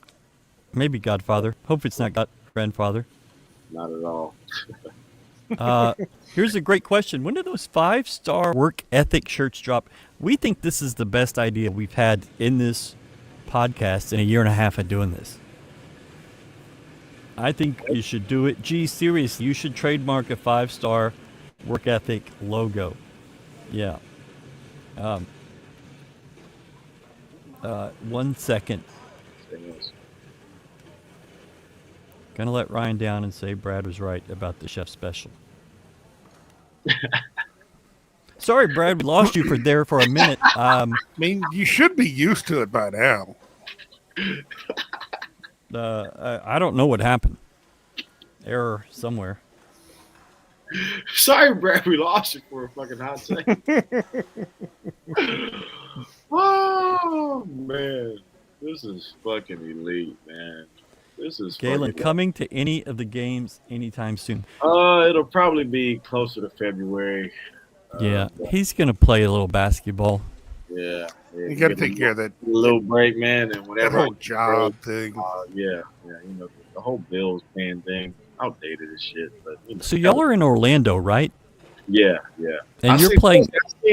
Maybe godfather. Hope it's not grandfather. Not at all. Here's a great question. When do those 5-star work ethic shirts drop? We think this is the best idea we've had in this podcast in a year and a half of doing this. I think you should do it. Gee, seriously, you should trademark a 5-star work ethic logo. Yeah. 1 second. Gonna let Ryan down and say Brad was right about the chef special. Sorry, Brad, we lost you for a minute. I mean, you should be used to it by now. I don't know what happened. Error somewhere. Sorry, Brad, we lost you for a fucking hot second. Oh, man. This is fucking elite, man. This is Galen coming to any of the games anytime soon. It'll probably be closer to February. Yeah, he's going to play a little basketball. Yeah. You got to take care of that little break, man, and whatever. That whole job thing. Yeah. You know, the whole bills paying thing. Outdated as shit. But, you know, so y'all are in Orlando, right? Yeah. And you're playing.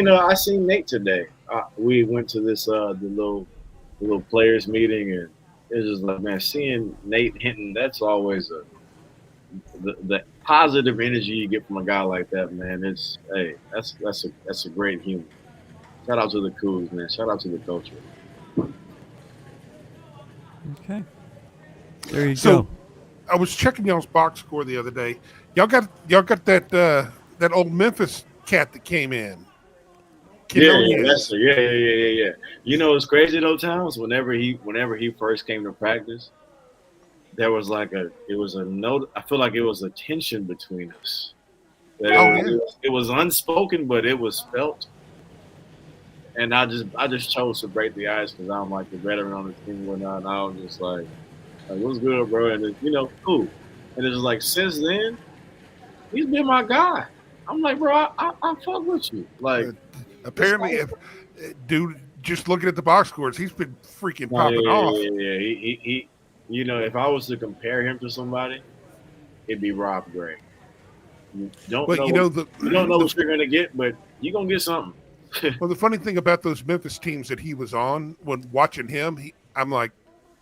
I seen Nate today. We went to this the little players meeting, and it's just like, man, seeing Nate Hinton. That's always the positive energy you get from a guy like that, man. It's that's a great human. Shout out to the Cougs, man. Shout out to the culture. Okay. There you go. I was checking y'all's box score the other day. Y'all got that old Memphis cat that came in. Yeah. You know, it's crazy though, Towns. Whenever he first came to practice, there was a note. I feel like it was a tension between us. It was unspoken, but it was felt. And I just chose to break the ice because I'm like the veteran on the team and whatnot. And I was just like, what's good, bro? And cool. And it's like, since then, he's been my guy. I'm like, bro, I fuck with you. Like, apparently, dude, just looking at the box scores, he's been freaking popping off. Yeah. He if I was to compare him to somebody, it'd be Rob Gray. You don't know what you're gonna get, but you're gonna get something. Well, the funny thing about those Memphis teams that he was on, when watching him, I'm like,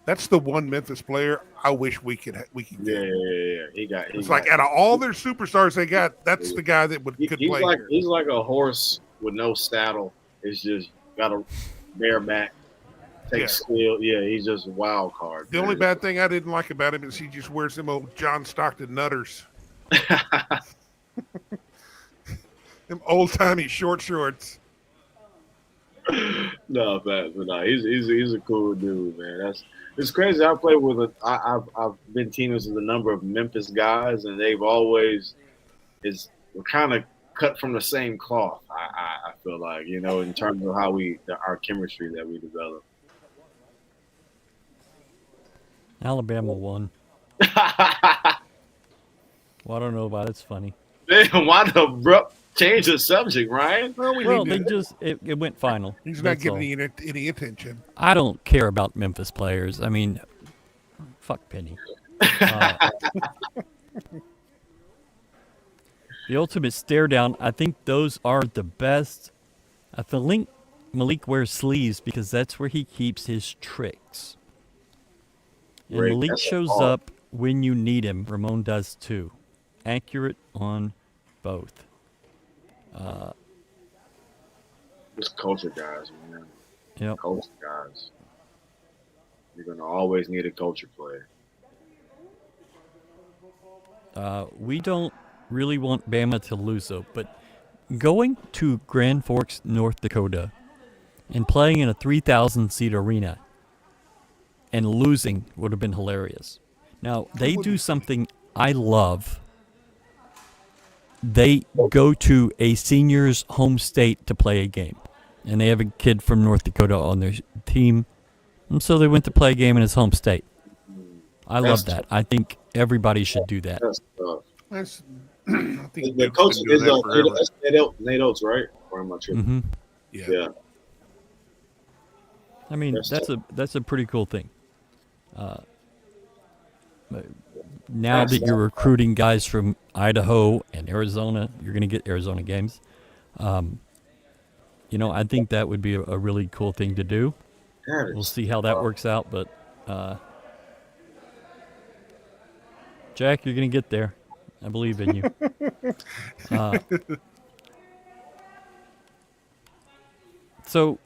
that's the one Memphis player I wish we could get. Yeah. there. It's like out of all their superstars they got, that's the guy that could play here. He's like a horse with no saddle. It's just got a bareback. Takes skill. Yeah, he's just a wild card. The only bad thing I didn't like about him is he just wears them old John Stockton nutters. Them old-timey shorts. No, but no, he's a cool dude, man. It's crazy. I've been teammates with a number of Memphis guys, and they've always we're kind of cut from the same cloth. I feel like, you know, in terms of how our chemistry that we develop. Alabama won. Well, I don't know about it. It's funny. Damn, why the abrupt change of subject, Ryan? Well, they just it went final. He's not getting any attention. I don't care about Memphis players. I mean, fuck Penny. The ultimate stare down. I think those are the best. I think Malik wears sleeves because that's where he keeps his tricks. And Great. Malik That's shows hard. up when you need him. Ramon does too. Accurate on both. Just culture guys, man. Yep. Culture guys. You're gonna always need a culture player. We don't really want Bama to lose, though, but going to Grand Forks, North Dakota, and playing in a 3,000-seat arena and losing would have been hilarious. Now, they do something I love. They go to a senior's home state to play a game, and they have a kid from North Dakota on their team, and so they went to play a game in his home state. I love that. I think everybody should do that. That's tough. I think The coach is Nate Oates, right? Or am I tripping? Mm-hmm. Yeah. I mean, that's a pretty cool thing. Now that you're recruiting guys from Idaho and Arizona, you're going to get Arizona games. You know, I think that would be a really cool thing to do. We'll see how that works out, but Jack, you're going to get there. I believe in you. So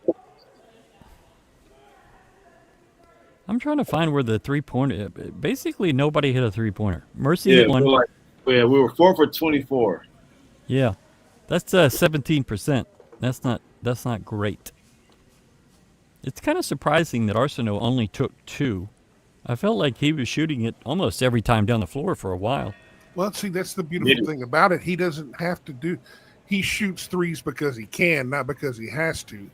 I'm trying to find where the three-pointer. Basically, nobody hit a three-pointer. Mercy hit one. We were 4 for 24. Yeah, that's 17%. That's not great. It's kind of surprising that Arsenault only took 2. I felt like he was shooting it almost every time down the floor for a while. Well, see, that's the beautiful thing about it. He doesn't have to do. He shoots threes because he can, not because he has to.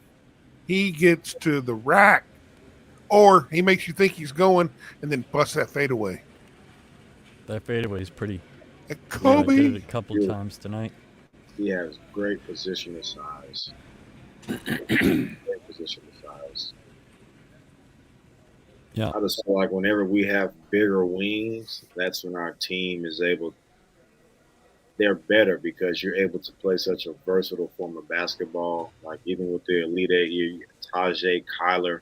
He gets to the rack, or he makes you think he's going, and then busts that fadeaway. That fadeaway is pretty. Kobe did it a couple times tonight. He has great positional size. Great positional size. Yeah. I just feel like whenever we have bigger wings, that's when our team is able. They're better because you're able to play such a versatile form of basketball. Like even with the Elite Eight, Tajay, Kyler,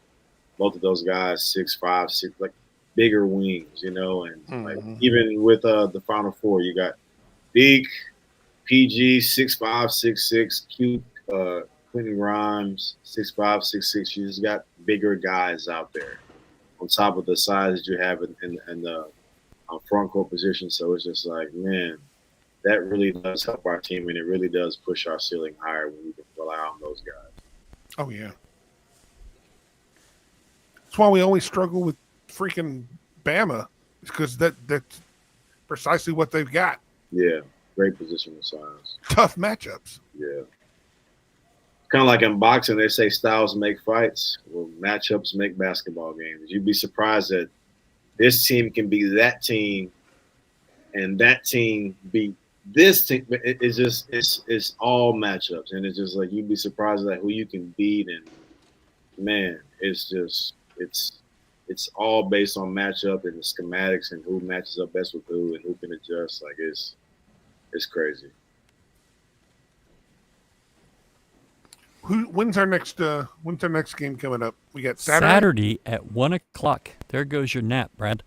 both of those guys, 6'5", 6, like bigger wings, you know. And like even with the Final Four, you got Big, PG, 6'5", 6'6", Q, Quentin Grimes, 6'5", 6'6". You just got bigger guys out there on top of the size that you have in the front court position. So it's just like, man, that really does help our team, and it really does push our ceiling higher when we can rely on those guys. Oh, yeah. That's why we always struggle with freaking Bama, because that's precisely what they've got. Yeah, great positional size. Tough matchups. Yeah. Kind of like in boxing, they say styles make fights. Well, matchups make basketball games. You'd be surprised that this team can beat that team, and that team beat this team. It's all matchups, and it's just like you'd be surprised at who you can beat. And man, it's all based on matchup and the schematics and who matches up best with who and who can adjust. Like it's crazy. When's our next game coming up? We got Saturday at 1:00. There goes your nap, Brad.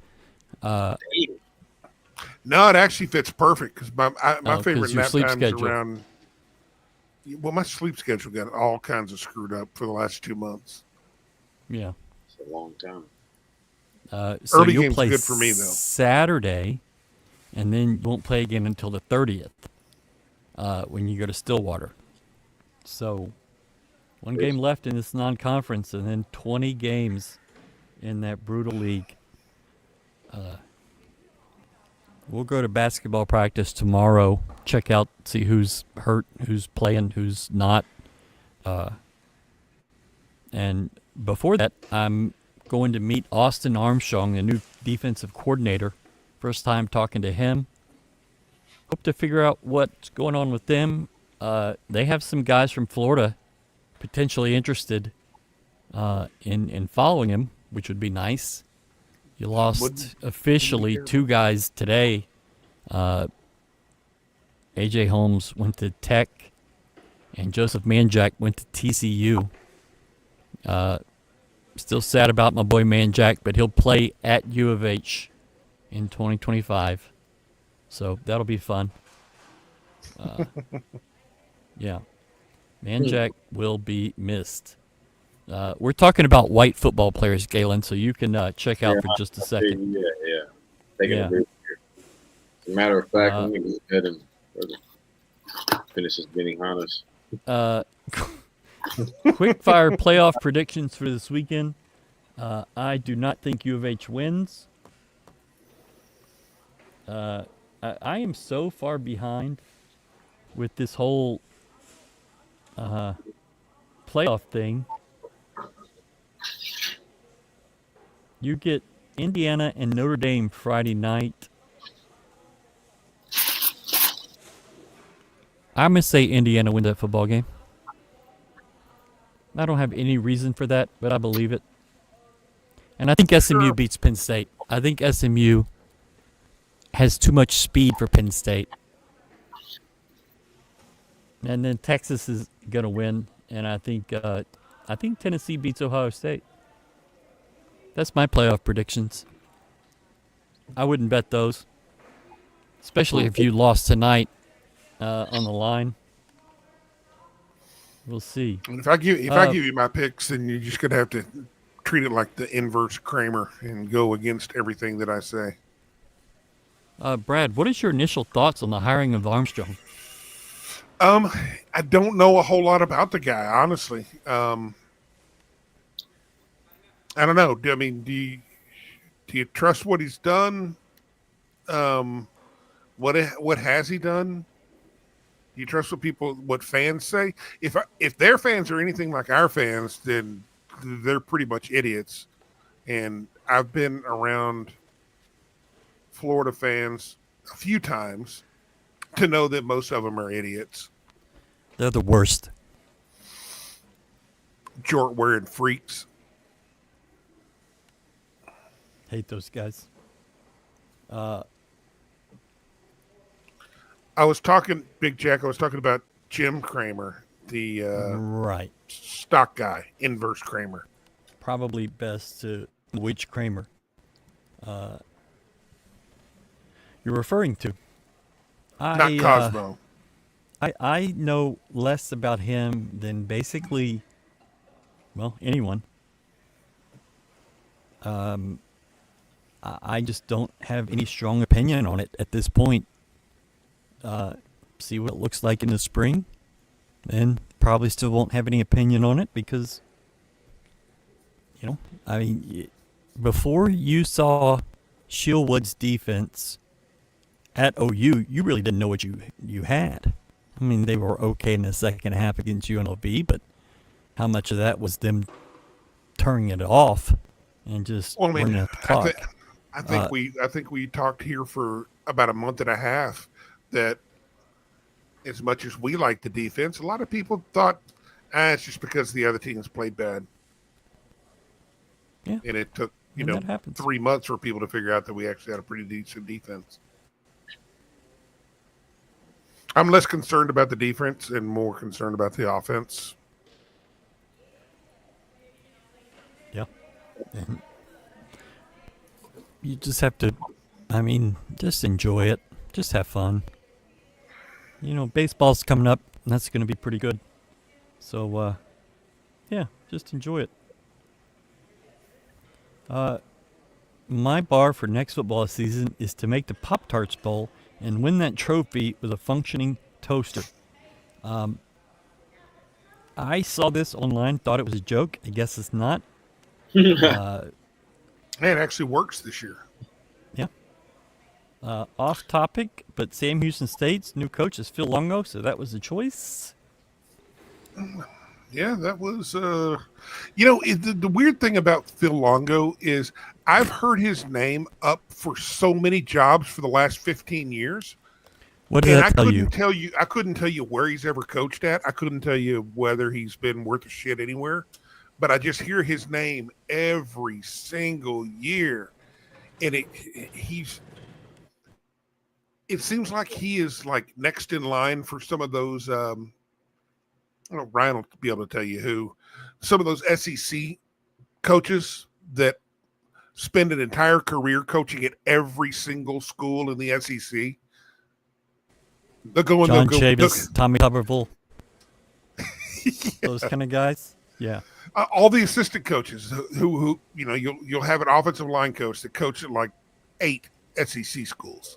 No, it actually fits perfect because my 'cause favorite your nap sleep time's schedule. around. Well, my sleep schedule got all kinds of screwed up for the last 2 months. Yeah. It's a long time. So Early you'll game's play good for me, though. Saturday, and then you won't play again until the 30th when you go to Stillwater. So one game left in this non-conference, and then 20 games in that brutal league. We'll go to basketball practice tomorrow. Check out, see who's hurt, who's playing, who's not. And before that, I'm going to meet Austin Armstrong, the new defensive coordinator. First time talking to him. Hope to figure out what's going on with them. They have some guys from Florida potentially interested in following him, which would be nice. You lost officially 2 guys today. A.J. Holmes went to Tech, and Joseph Manjack went to TCU. Still sad about my boy Manjack, but he'll play at U of H in 2025. So that'll be fun. Yeah. Manjack will be missed. We're talking about white football players, Galen, so you can check out for just a second. Yeah. Taking a break here. As a matter of fact, let me go ahead and finish this Benihana's. Quick fire playoff predictions for this weekend. I do not think U of H wins. I am so far behind with this whole playoff thing. You get Indiana and Notre Dame Friday night. I'm going to say Indiana wins that football game. I don't have any reason for that, but I believe it. And I think SMU beats Penn State. I think SMU has too much speed for Penn State. And then Texas is going to win, and I think Tennessee beats Ohio State. That's my playoff predictions. I wouldn't bet those, especially if you lost tonight on the line. We'll see. And if I give you my picks, then you're just gonna have to treat it like the inverse Kramer and go against everything that I say. Brad, what is your initial thoughts on the hiring of Armstrong? I don't know a whole lot about the guy, honestly. I don't know. Do you trust what he's done? What has he done? Do you trust what fans say? If their fans are anything like our fans, then they're pretty much idiots. And I've been around Florida fans a few times to know that most of them are idiots. They're the worst. Jort wearing freaks. Hate those guys. Big Jack, I was talking about Jim Kramer, the right stock guy, inverse Kramer. Probably best to which Kramer you're referring to. Not Cosmo. I know less about him than basically, well, anyone. I just don't have any strong opinion on it at this point. See what it looks like in the spring, and probably still won't have any opinion on it because, before you saw Shieldwood's defense at OU, you really didn't know what you had. I mean, they were okay in the second half against UNLV, but how much of that was them turning it off and just running out the clock? I think we talked here for about a month and a half that as much as we like the defense, a lot of people thought it's just because the other teams played bad. Yeah. And it took, 3 months for people to figure out that we actually had a pretty decent defense. I'm less concerned about the defense and more concerned about the offense. Yeah. And you just have to I mean, just enjoy it. Just have fun. Baseball's coming up, and that's going to be pretty good. So, yeah, just enjoy it. My bar for next football season is to make the Pop-Tarts Bowl and win that trophy with a functioning toaster. I saw this online, thought it was a joke. I guess it's not. It actually works this year. Yeah. Off topic, but Sam Houston State's new coach is Phil Longo, so that was a choice. Yeah, that was, the weird thing about Phil Longo is I've heard his name up for so many jobs for the last 15 years. What did that tell you? I couldn't tell you where he's ever coached at. I couldn't tell you whether he's been worth a shit anywhere. But I just hear his name every single year. And it seems like he is like next in line for some of those, Ryan will be able to tell you who, some of those SEC coaches that spend an entire career coaching at every single school in the SEC. They'll go John Chavis, Tommy Tuberville, those kind of guys. Yeah. All the assistant coaches who you'll have an offensive line coach that coach at like 8 SEC schools.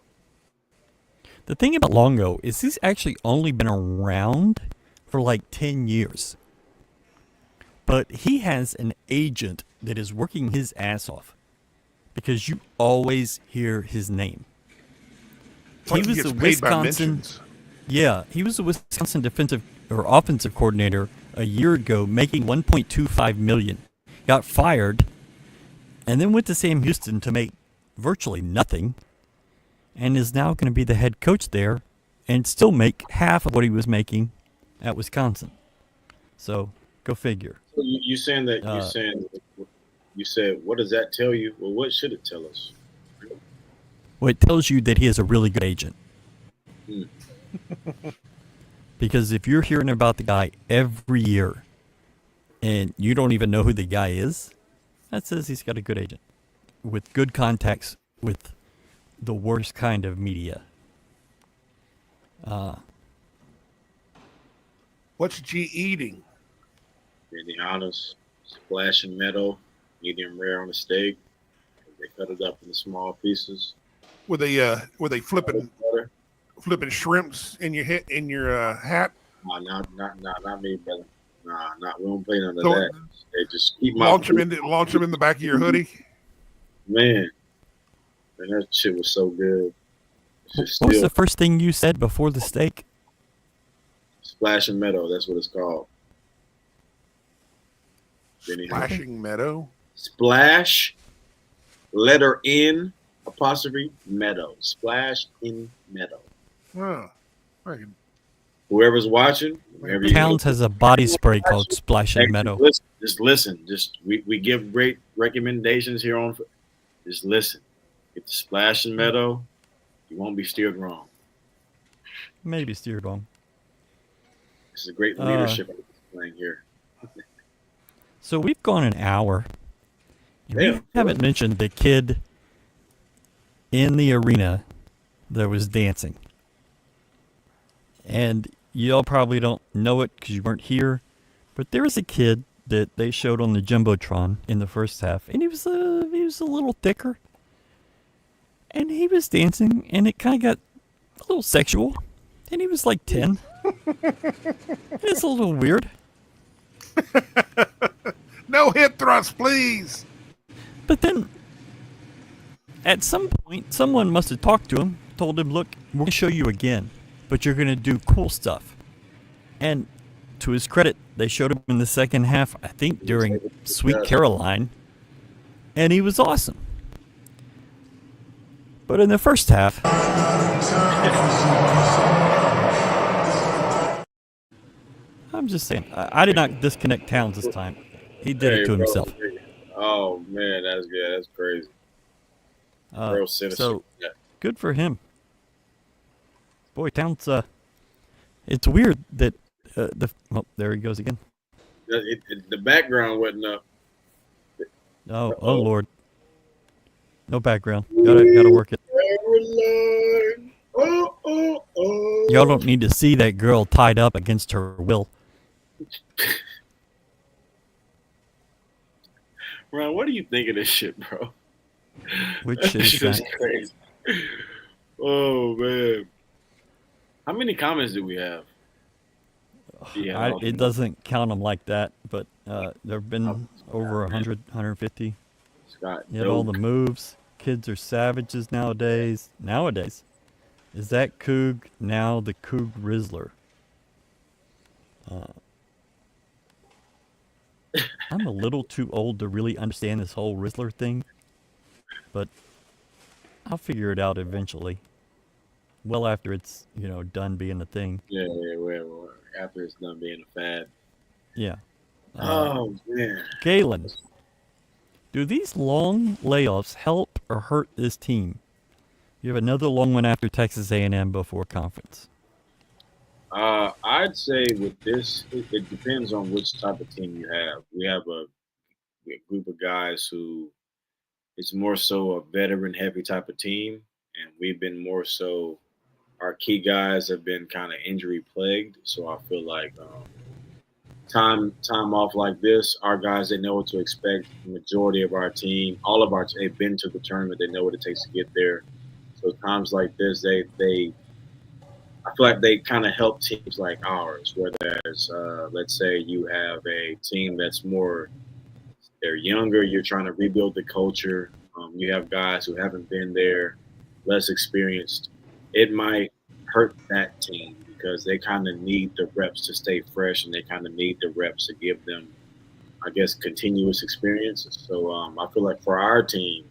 The thing about Longo is he's actually only been around for like 10 years. But he has an agent that is working his ass off because you always hear his name. He was the Wisconsin. Yeah, he was the Wisconsin defensive or offensive coordinator a year ago, making $1.25 million. Got fired, and then went to Sam Houston to make virtually nothing, and is now going to be the head coach there, and still make half of what he was making at Wisconsin. So go figure. So you saying that you said what does that tell you? Well, what should it tell us? Well, it tells you that he is a really good agent. Because if you're hearing about the guy every year and you don't even know who the guy is, that says he's got a good agent with good contacts with the worst kind of media. What's G eating? Being honest, splashing meadow, medium rare on the steak. They cut it up into small pieces. Were they flipping shrimps in your hat? No, not me, brother. Nah, we don't play none of that. They just keep launch them in the back of your hoodie. Man, that shit was so good. What was the first thing you said before the steak? Splashing Meadow, that's what it's called. Splashing Meadow? Splash, letter N, apostrophe, Meadow. Splash in Meadow. Oh, whoever's watching. Towns has a body spray called Splashing Meadow. Just listen. We give great recommendations here on. Just listen. Get the Splashing Meadow. You won't be steered wrong. Maybe steered wrong. This is a great leadership playing here. So we've gone an hour. And we haven't mentioned the kid in the arena that was dancing. And y'all probably don't know it because you weren't here. But there was a kid that they showed on the Jumbotron in the first half. And he was a little thicker. And he was dancing. And it kind of got a little sexual. And he was like 10. It's a little weird. No hip thrust, please. But then, at some point, someone must have talked to him, told him, look, we're going to show you again, but you're going to do cool stuff. And to his credit, they showed him in the second half, I think during Sweet Caroline, and he was awesome. But in the first half, I'm just saying, I did not disconnect Towns this time. He did it to himself. Oh, man, that's good. That's crazy. So, good for him. Boy, Towns, it's weird that there he goes again. The background wasn't up. Oh, Lord. No background. Gotta work it. Caroline. Oh. Y'all don't need to see that girl tied up against her will. Ron, what do you think of this shit, bro? Which shit is Shit's that? crazy. Oh man. How many comments do we have? Yeah, It doesn't count them like that, but there have been over 100, 150. Scott. You had all the moves. Kids are savages nowadays. Is that Coug now the Coug Rizzler? I'm a little too old to really understand this whole Rizzler thing, but I'll figure it out eventually. Well, after it's done being a thing. Yeah, well, after it's done being a fad. Yeah. Oh man. Galen, do these long layoffs help or hurt this team? You have another long one after Texas A&M before conference. I'd say with this, it depends on which type of team you have. We have a group of guys who it's more so a veteran-heavy type of team, and we've been more so. Our key guys have been kind of injury plagued, so I feel like time off like this, our guys they know what to expect. The majority of our team, all of our they've been to the tournament, they know what it takes to get there. So times like this, they I feel like they kind of help teams like ours, whereas let's say you have a team that's more they're younger, you're trying to rebuild the culture. You have guys who haven't been there, less experienced. It might hurt that team because they kind of need the reps to stay fresh, and they kind of need the reps to give them, I guess, continuous experience. So I feel like for our team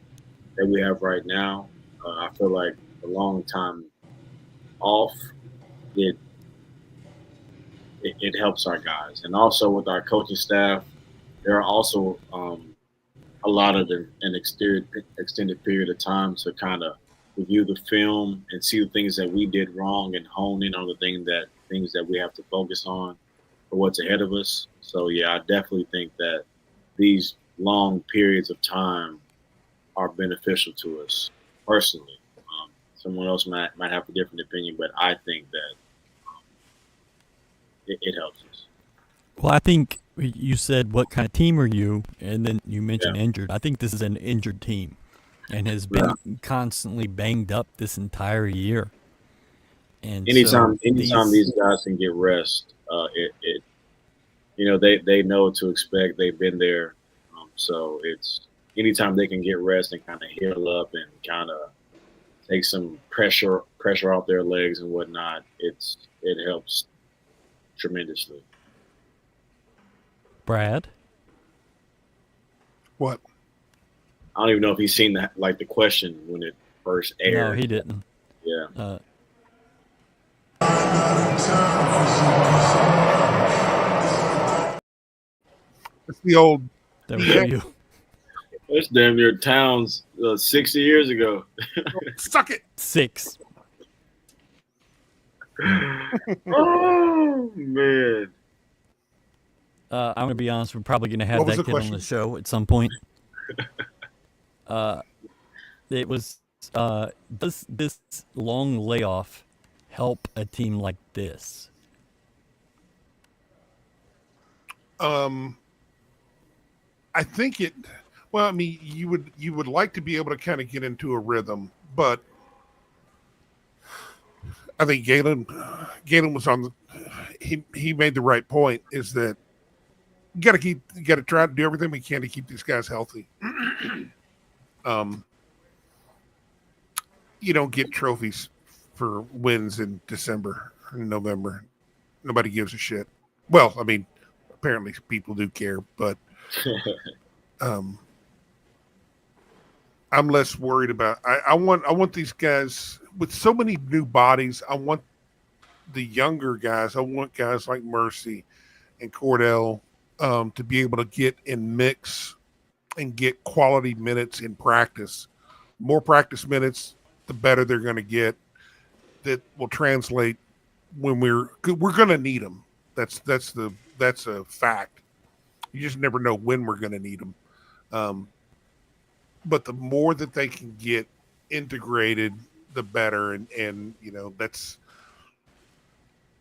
that we have right now, I feel like a long time off, it helps our guys, and also with our coaching staff, there are also a lot of an extended period of time to kind of review the film and see the things that we did wrong and hone in on the things that we have to focus on for what's ahead of us. So yeah, I definitely think that these long periods of time are beneficial to us personally. Someone else might have a different opinion, but I think that it helps us. Well, I think you said, what kind of team are you? And then you mentioned injured. I think this is an injured team and has been constantly banged up this entire year. And anytime these guys can get rest, they know what to expect. They've been there. So it's anytime they can get rest and kind of heal up and kind of take some pressure off their legs and whatnot, it helps tremendously. Brad? What? I don't even know if he's seen that, like the question when it first aired. No, he didn't. Yeah. It's the old. That was you. That's damn near Towns 60 years ago. Suck it. 6. Oh man. I'm gonna be honest. We're probably gonna have What was that the kid on question? the show at some point. It was. Does this long layoff help a team like this? I think it. Well, I mean, you would like to be able to kind of get into a rhythm, but I think Galen was on the. He made the right point. Is that you got to try to do everything we can to keep these guys healthy. You don't get trophies for wins in December and November. Nobody gives a shit. Well, I mean, apparently people do care, but I'm less worried about. I want these guys with so many new bodies. I want the younger guys. I want guys like Mercy and Cordell to be able to get in mix and get quality minutes in practice. More practice minutes, the better they're going to get. That will translate when we're going to need them. That's a fact. You just never know when we're going to need them. But the more that they can get integrated, the better. And that's.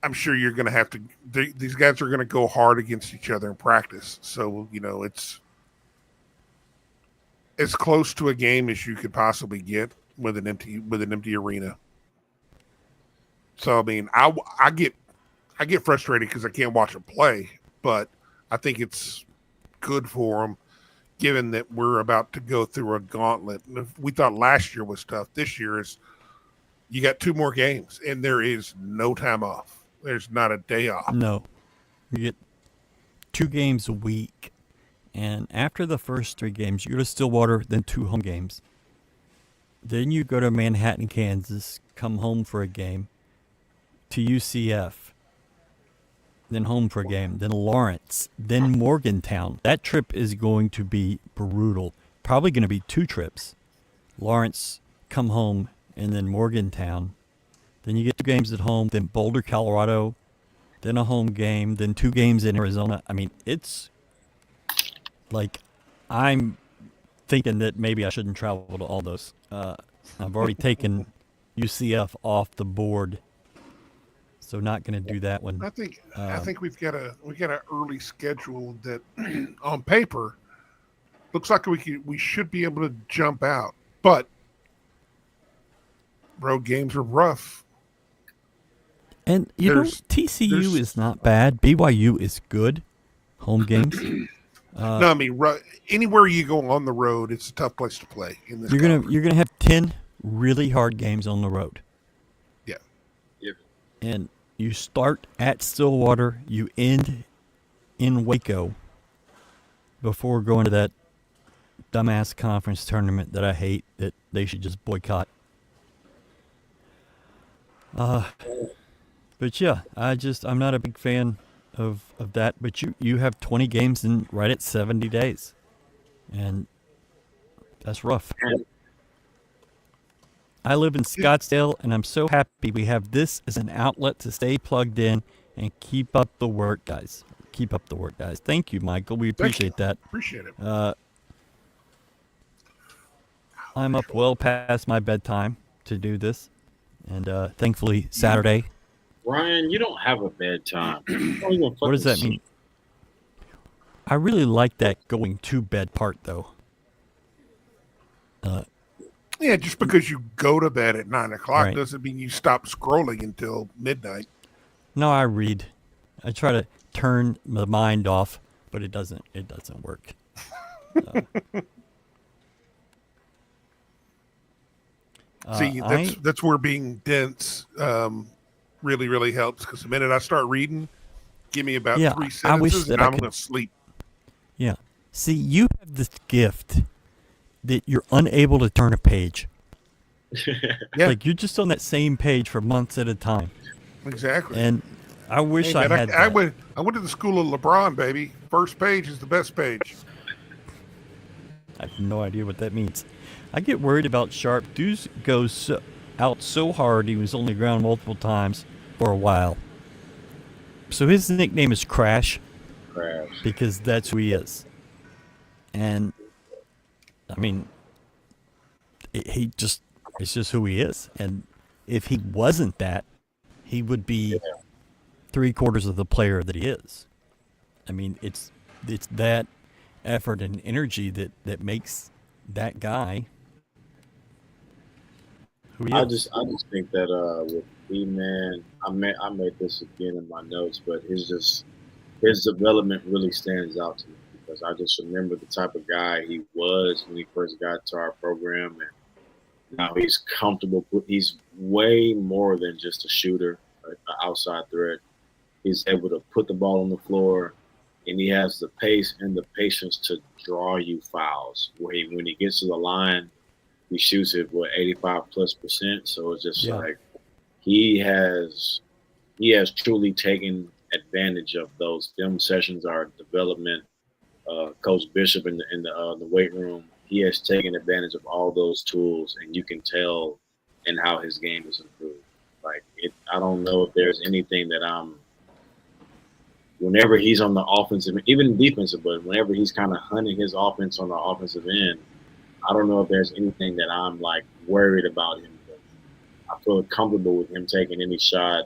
I'm sure you're going to have to. These guys are going to go hard against each other in practice, so it's as close to a game as you could possibly get with an empty arena. So I mean, I get frustrated because I can't watch them play, but I think it's good for them, given that we're about to go through a gauntlet. And if we thought last year was tough, this year is. You got 2 more games, and there is no time off. There's not a day off. No, you get 2 games a week, and after the first 3 games, you go to Stillwater, then 2 home games. Then you go to Manhattan, Kansas, come home for a game, to UCF, then home for a game, then Lawrence, then Morgantown. That trip is going to be brutal. Probably going to be 2 trips. Lawrence, come home, and then Morgantown. Then you get 2 games at home, then Boulder, Colorado, then a home game, then 2 games in Arizona. I mean, it's like I'm thinking that maybe I shouldn't travel to all those. I've already taken UCF off the board, so not going to do that one. I think we've got an early schedule that on paper looks like we should be able to jump out, but road games are rough. And TCU is not bad. BYU is good. Home games. No, I mean anywhere you go on the road, it's a tough place to play. In this, you're gonna have 10 really hard games on the road. Yeah. Yep. And you start at Stillwater, you end in Waco before going to that dumbass conference tournament that I hate that they should just boycott. But yeah, I'm not a big fan of that. But you have 20 games in right at 70 days, and that's rough. I live in Scottsdale, and I'm so happy we have this as an outlet to stay plugged in and keep up the work, guys. Keep up the work, guys. Thank you, Michael. We appreciate that. Appreciate it. I'm up well past my bedtime to do this, and thankfully Saturday. Ryan, you don't have a bedtime. What does that mean? I really like that going to bed part, though. Yeah, just because you go to bed at 9 o'clock Right. doesn't mean you stop scrolling until midnight. No, I read. I try to turn the mind off, but it doesn't work. See, that's where being dense really, really helps, because the minute I start reading, give me about 3 sentences and I'm going to sleep. Yeah. See, you have this gift that you're unable to turn a page. Yeah. Like, you're just on that same page for months at a time. Exactly. And I wish I had that. I went to the school of LeBron, baby. First page is the best page. I have no idea what that means. I get worried about Sharp. Dude goes out so hard he was on the ground multiple times for a while. So his nickname is Crash. Crash. Because that's who he is. And, I mean, it's just who he is. And if he wasn't that, he would be 3/4 of the player that he is. I mean, it's that effort and energy that makes that guy who he is. I just think that with E-Man, I made this again in my notes, but his development really stands out to me, because I just remember the type of guy he was when he first got to our program, and now he's comfortable. He's way more than just a shooter, an outside threat. He's able to put the ball on the floor, and he has the pace and the patience to draw you fouls. When he gets to the line, he shoots it 85+%. So it's just like he has truly taken advantage of those. Them sessions are development. Coach Bishop in the weight room, he has taken advantage of all those tools, and you can tell in how his game has improved. Like I don't know if there's anything that whenever he's on the offensive, even defensive, but whenever he's kind of hunting his offense on the offensive end, I don't know if there's anything that I'm like worried about him. I feel comfortable with him taking any shot.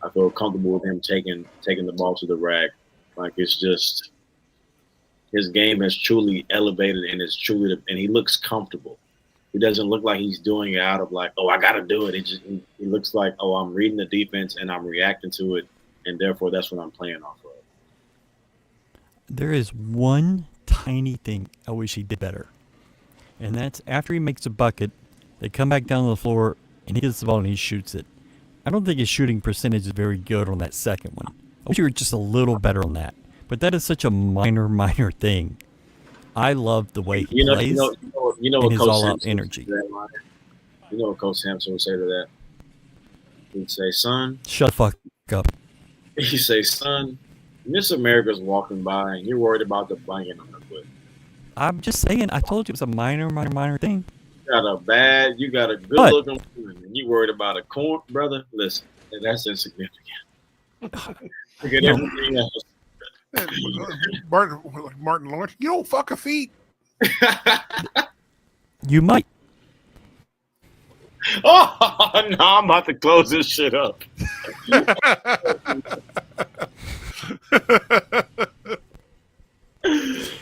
I feel comfortable with him taking the ball to the rack. Like it's just his game has truly elevated and and he looks comfortable. He doesn't look like he's doing it out of like, oh, I got to do it. He looks like, oh, I'm reading the defense and I'm reacting to it, and therefore that's what I'm playing off of. There is one tiny thing I wish he did better, and that's after he makes a bucket, they come back down to the floor and he gets the ball and he shoots it. I don't think his shooting percentage is very good on that second one. I wish he were just a little better on that. But that is such a minor thing. I love the way he plays what and his Coach all-out Sampson energy. would say to that. You know what Coach Sampson would say to that? He'd say, son. Shut the fuck up. He'd say, son, Miss America's walking by and you're worried about the blanket on her foot. I'm just saying, I told you it was a minor thing. You got a good looking woman and you worried about a corn, brother. Listen, that's insignificant. Look at everything else. Martin Lawrence, you don't fuck a feet. You might. Oh, no, I'm about to close this shit up.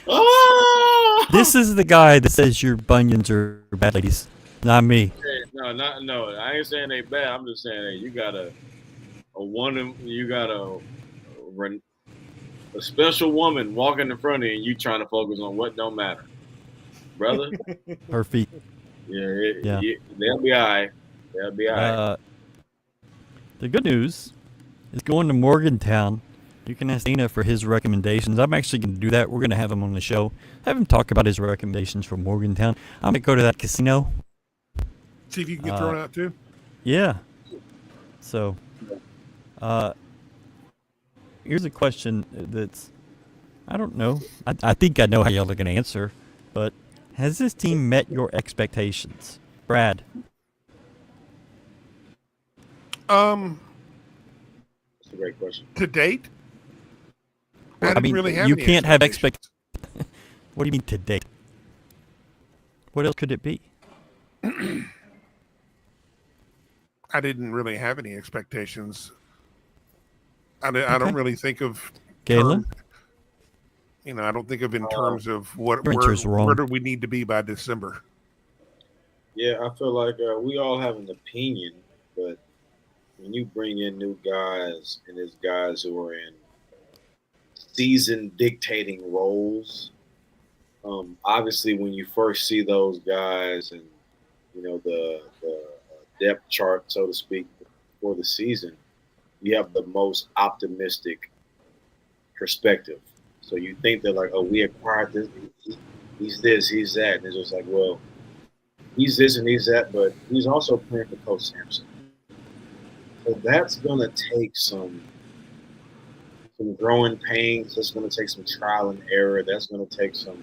Oh! This is the guy that says your bunions are bad, ladies. Not me. No. I ain't saying they bad. I'm just saying, hey, you got a special woman walking in front of you and you trying to focus on what don't matter. Brother? Her feet. Yeah. They'll be all right. The good news is going to Morgantown. You can ask Dana for his recommendations. I'm actually going to do that. We're going to have him on the show. Have him talk about his recommendations for Morgantown. I'm going to go to that casino. See if you can get thrown out too. Yeah. So, here's a question that's, I don't know. I think I know how y'all are going to answer, but has this team met your expectations? Brad? That's a great question. To date, Well, I didn't really have you any can't have expectations. What do you mean to date? What else could it be? I didn't really have any expectations. I don't really think of Galen? I don't think of in terms of where do we need to be by December. Yeah, I feel like we all have an opinion, but when you bring in new guys and there's guys who are in season dictating roles, obviously when you first see those guys and the depth chart, so to speak, for the season, you have the most optimistic perspective. So you think they're like, oh, we acquired this, he's this, he's that. And it's just like, well, he's this and he's that, but he's also playing for Coach Sampson. So that's going to take some growing pains. That's going to take some trial and error. That's going to take some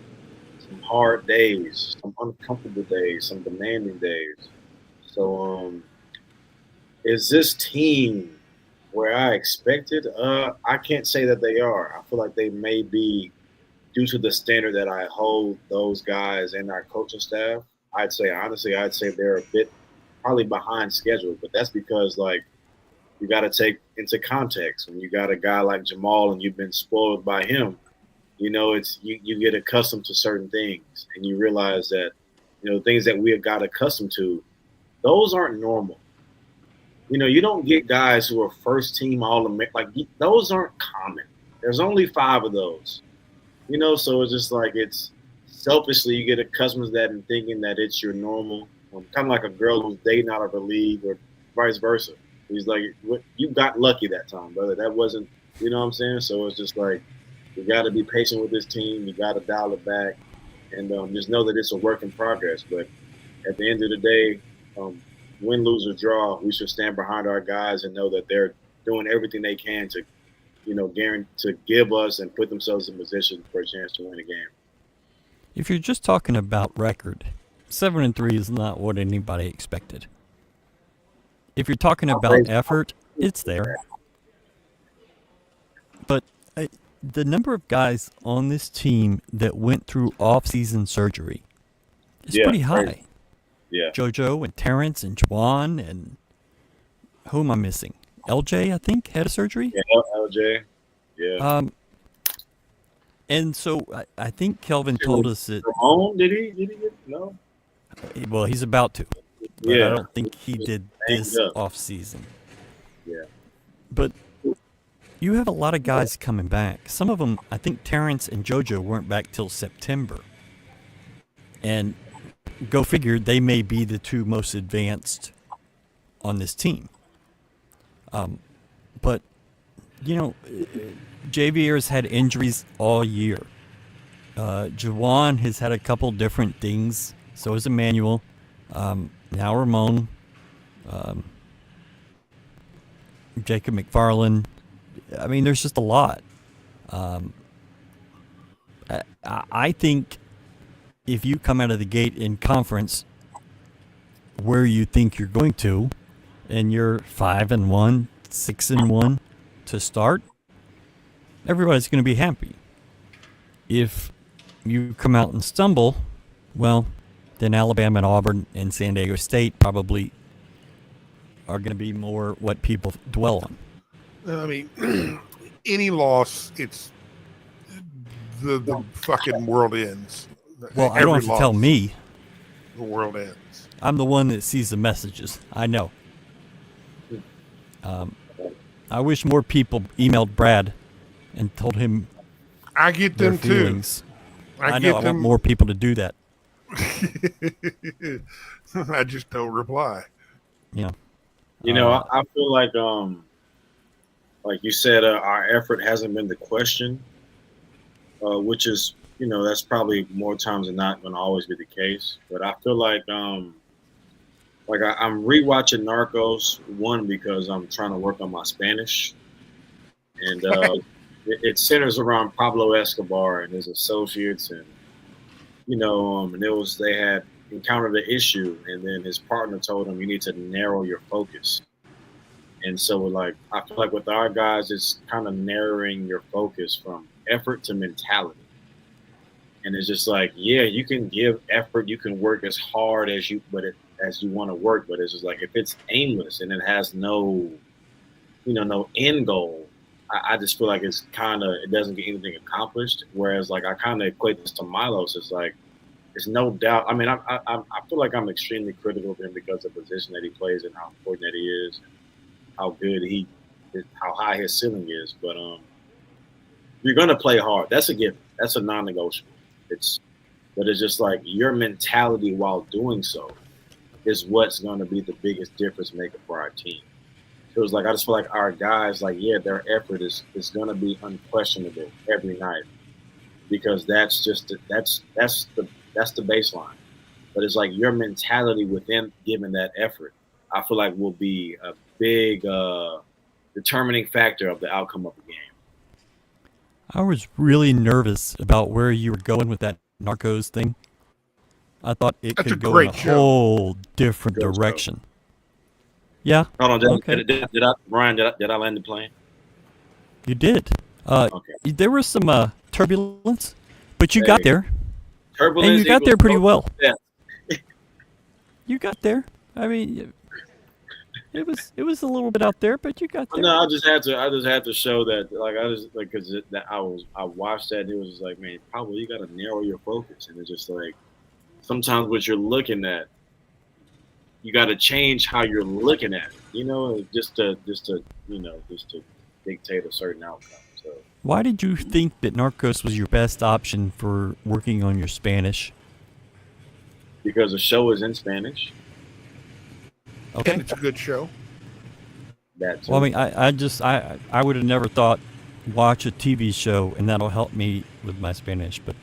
hard days, some uncomfortable days, some demanding days. So is this team where I expected? I can't say that they are. I feel like they may be, due to the standard that I hold those guys and our coaching staff, I'd say they're a bit probably behind schedule, but that's because you got to take into context. When you got a guy like Jamal and you've been spoiled by him, it's you get accustomed to certain things and you realize that things that we have got accustomed to, those aren't normal. You don't get guys who are first team All-American. Those aren't common. There's only 5 of those. So it's just like it's selfishly you get accustomed to that and thinking that it's your normal. Kind of like a girl who's dating out of her league or vice versa. He's like, you got lucky that time, brother. That wasn't, you know what I'm saying? So it's just like you got to be patient with this team. You got to dial it back and just know that it's a work in progress. But at the end of the day, win, lose, or draw, we should stand behind our guys and know that they're doing everything they can to, guarantee to give us and put themselves in position for a chance to win a game. If you're just talking about record, 7-3 is not what anybody expected. If you're talking about effort, it's there. But the number of guys on this team that went through off-season surgery, is pretty high. Crazy. Yeah. JoJo and Terrence and Juwan and who am I missing? LJ, I think, had a surgery. Yeah, LJ. Yeah. And so I think Kelvin told us that. Ramon, did he get no? Well, he's about to. But Yeah. I don't think he did this off season. Yeah. But you have a lot of guys coming back. Some of them, I think Terrence and JoJo weren't back till September. And go figure, they may be the two most advanced on this team. But, you know, Javier's had injuries all year. Juwan has had a couple different things. So has Emmanuel. Now Ramon. Jacob McFarland. I mean, there's just a lot. I think if you come out of the gate in conference where you think you're going to, and you're 5-1, 6-1 to start, everybody's going to be happy. If you come out and stumble, well, then Alabama and Auburn and San Diego State probably are going to be more what people dwell on. I mean, any loss, it's the fucking world ends. Well, I don't have to tell me. The world ends. I'm the one that sees the messages. I know. I wish more people emailed Brad and told him I get their them feelings. too. I know. I want more people to do that. I just don't reply. Yeah. You know, I feel like you said, our effort hasn't been the question, which is, you know, that's probably more times than not going to always be the case. But I feel like I'm rewatching Narcos, one, because I'm trying to work on my Spanish, and it centers around Pablo Escobar and his associates, and you know, and they had encountered an issue, and then his partner told him, you need to narrow your focus. And so, like, I feel like with our guys, it's kind of narrowing your focus from effort to mentality. And it's just like, yeah, you can give effort, you can work as hard as you want to work, but it's just like, if it's aimless and it has no end goal, I just feel like it doesn't get anything accomplished. Whereas, like, I kind of equate this to Milos. It's like, there's no doubt. I mean, I feel like I'm extremely critical of him because of the position that he plays and how important that he is, and how good how high his ceiling is. But you're gonna play hard. That's a given. That's a non-negotiable. But it's just like your mentality while doing so is what's going to be the biggest difference maker for our team. It was like, I just feel like our guys, like, yeah, their effort is going to be unquestionable every night, because that's the baseline. But it's like your mentality within giving that effort, I feel like will be a big determining factor of the outcome of the game. I was really nervous about where you were going with that Narcos thing. I thought it could go in a whole different direction. Yeah. Hold on, did I land the plane? You did. Okay. There was some turbulence, but you got there. Turbulence. And you got there pretty well. Yeah. You got there. I mean, it was a little bit out there, but you got there. No, I just had to show that, like, because I watched that, and it was just like, man, probably you got to narrow your focus, and it's just like, sometimes what you're looking at, you got to change how you're looking at it, you know, just to dictate a certain outcome. So, why did you think that Narcos was your best option for working on your Spanish? Because the show is in Spanish. Okay. And it's a good show. That's well, I mean, I would have never thought watch a TV show and that'll help me with my Spanish, but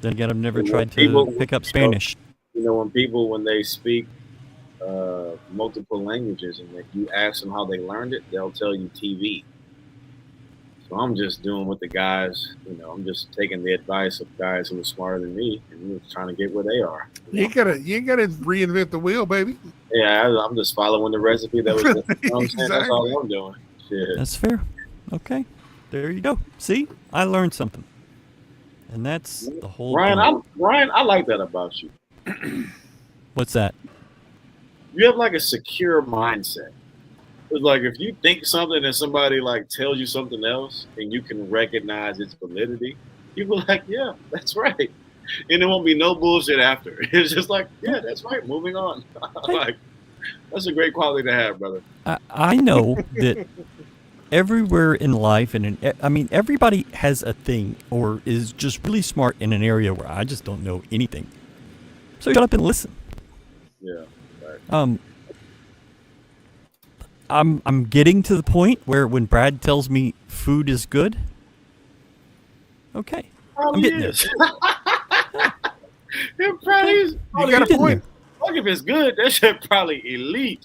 then again, I've never tried to pick up Spanish. You know, when they speak multiple languages, and if you ask them how they learned it, they'll tell you TV. So I'm just doing what the guys, you know, I'm just taking the advice of guys who are smarter than me and trying to get where they are. You ain't gotta reinvent the wheel, baby. Yeah, I'm just following the recipe that was. You know what I'm saying? That's all I'm doing. Shit. That's fair. Okay, there you go. See, I learned something, and that's the whole. Ryan, I like that about you. What's that? You have like a secure mindset. It's like if you think something and somebody like tells you something else and you can recognize its validity, you be like, yeah, that's right. And there won't be no bullshit after. It's just like, yeah, that's right. Moving on. Like, that's a great quality to have, brother. I know that everywhere in life, I mean, everybody has a thing or is just really smart in an area where I just don't know anything. So shut up and listen. Yeah. Right. I'm getting to the point where when Brad tells me food is good, okay, I'm getting there. It probably is. You got a point. Look, if it's good, that shit probably elite.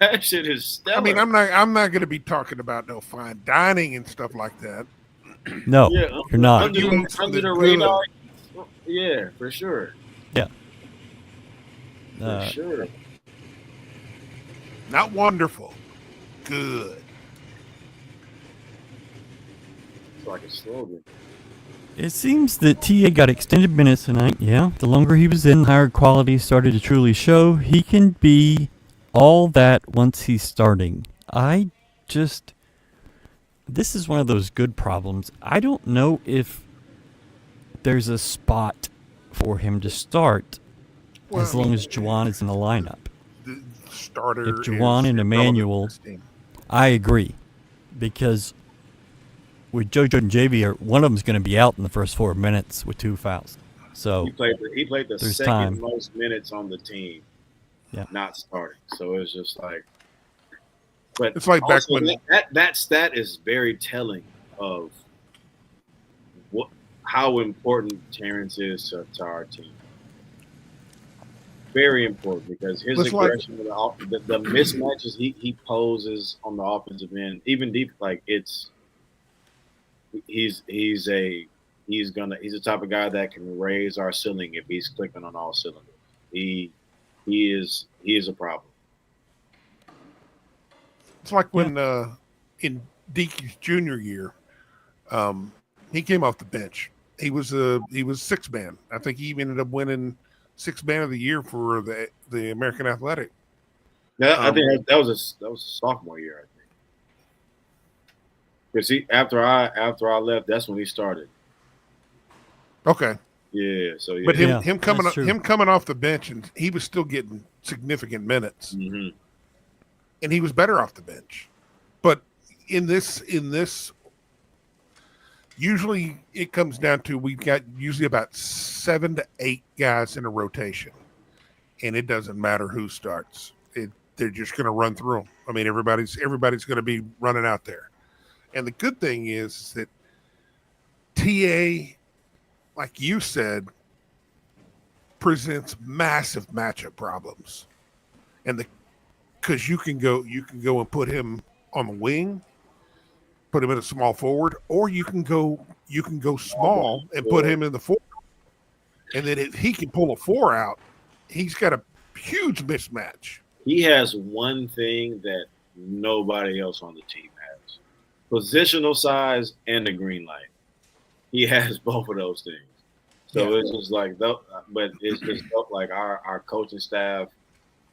That shit is stellar. I mean, I'm not going to be talking about no fine dining and stuff like that. No, you're not. Under the radar. Yeah, for sure. Yeah. For sure. Not wonderful. Good. It's like a slogan. It seems that TA got extended minutes tonight. Yeah, the longer he was in, the higher quality started to truly show. He can be all that once he's starting. This is one of those good problems. I don't know if there's a spot for him to start as long as Juwan is in the lineup. The starter. If Juwan and Emmanuel, I agree, because with JoJo and JV, one of them's going to be out in the first 4 minutes with 2 fouls. So he played the second time. most minutes on the team, not starting. So it's just like, but it's like back when that stat is very telling of how important Terrence is to our team. Very important, because his aggression, the mismatches he poses on the offensive end, even deep, like he's the type of guy that can raise our ceiling if he's clicking on all cylinders. He is a problem. It's like when in Deaky's junior year, he came off the bench. He was 6-man. I think he ended up winning 6-man of the year for the American Athletic. Yeah, I think that was a sophomore year, I think. Because after I left, that's when he started. Okay. Yeah. So yeah. But him coming off the bench, and he was still getting significant minutes, and he was better off the bench. But in this, usually it comes down to we've got usually about 7 to 8 guys in a rotation, and it doesn't matter who starts. They're just going to run through them. I mean, everybody's going to be running out there. And the good thing is that TA, like you said, presents massive matchup problems, and because you can go and put him on the wing, put him in a small forward, or you can go small and put him in the 4. And then if he can pull a 4 out, he's got a huge mismatch. He has one thing that nobody else on the team has: positional size and the green light. He has both of those things. So it's just like, but it's just like our coaching staff.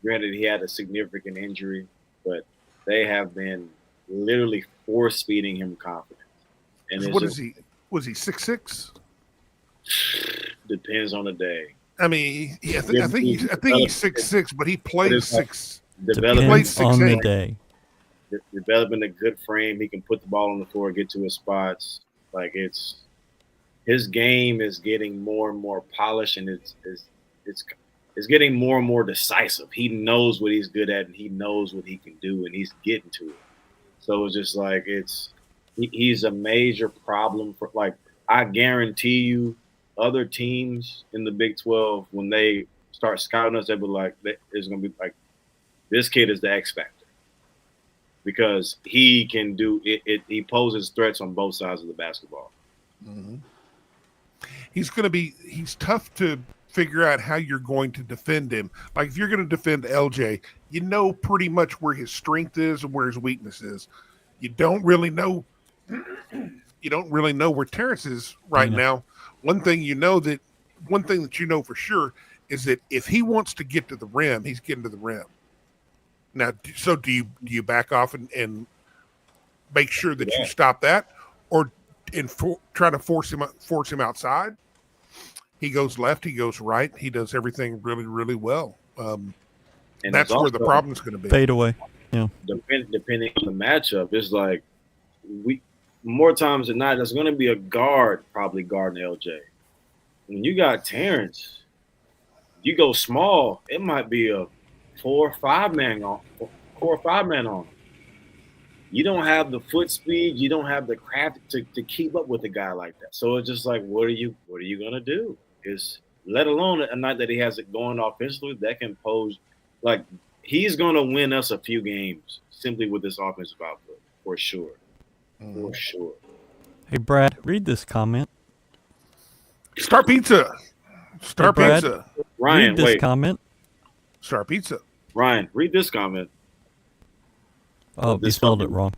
Granted, he had a significant injury, but they have been literally force feeding him confidence. And what is he? Was he 6'6"? Depends on the day. I mean, I think he's 6'6", but he plays 6. Depends on the day. Developing a good frame, he can put the ball on the floor, get to his spots. Like his game is getting more and more polished, and it's getting more and more decisive. He knows what he's good at, and he knows what he can do, and he's getting to it. So it's just like he's a major problem for, like, I guarantee you other teams in the Big 12, when they start scouting us, they'll be like, it's going to be like, this kid is the X factor, because he can do it. He poses threats on both sides of the basketball. Mm-hmm. He's tough to figure out how you're going to defend him. Like, if you're going to defend LJ, you know pretty much where his strength is and where his weakness is. You don't really know where Terrence is right now. One thing that you know for sure is that if he wants to get to the rim, he's getting to the rim. Now, so do you back off and make sure that you stop that, or try to force him outside? He goes left, he goes right, he does everything really, really well. And that's where the problem's going to be. Fade away. Yeah. Depending on the matchup, it's like more times than not, there's going to be a guard probably guarding LJ. When you got Terrence, you go small, it might be a 4 or 5 man on. You don't have the foot speed, you don't have the craft to keep up with a guy like that. So it's just like, what are you gonna do? Is let alone a night that he has it going offensively that can pose, like, he's gonna win us a few games simply with this offensive output for sure. For sure. Hey Brad, read this comment. Star Pizza. Star Brad, Pizza. Ryan, read this comment. Star Pizza. Ryan, read this comment. Oh, you spelled it wrong.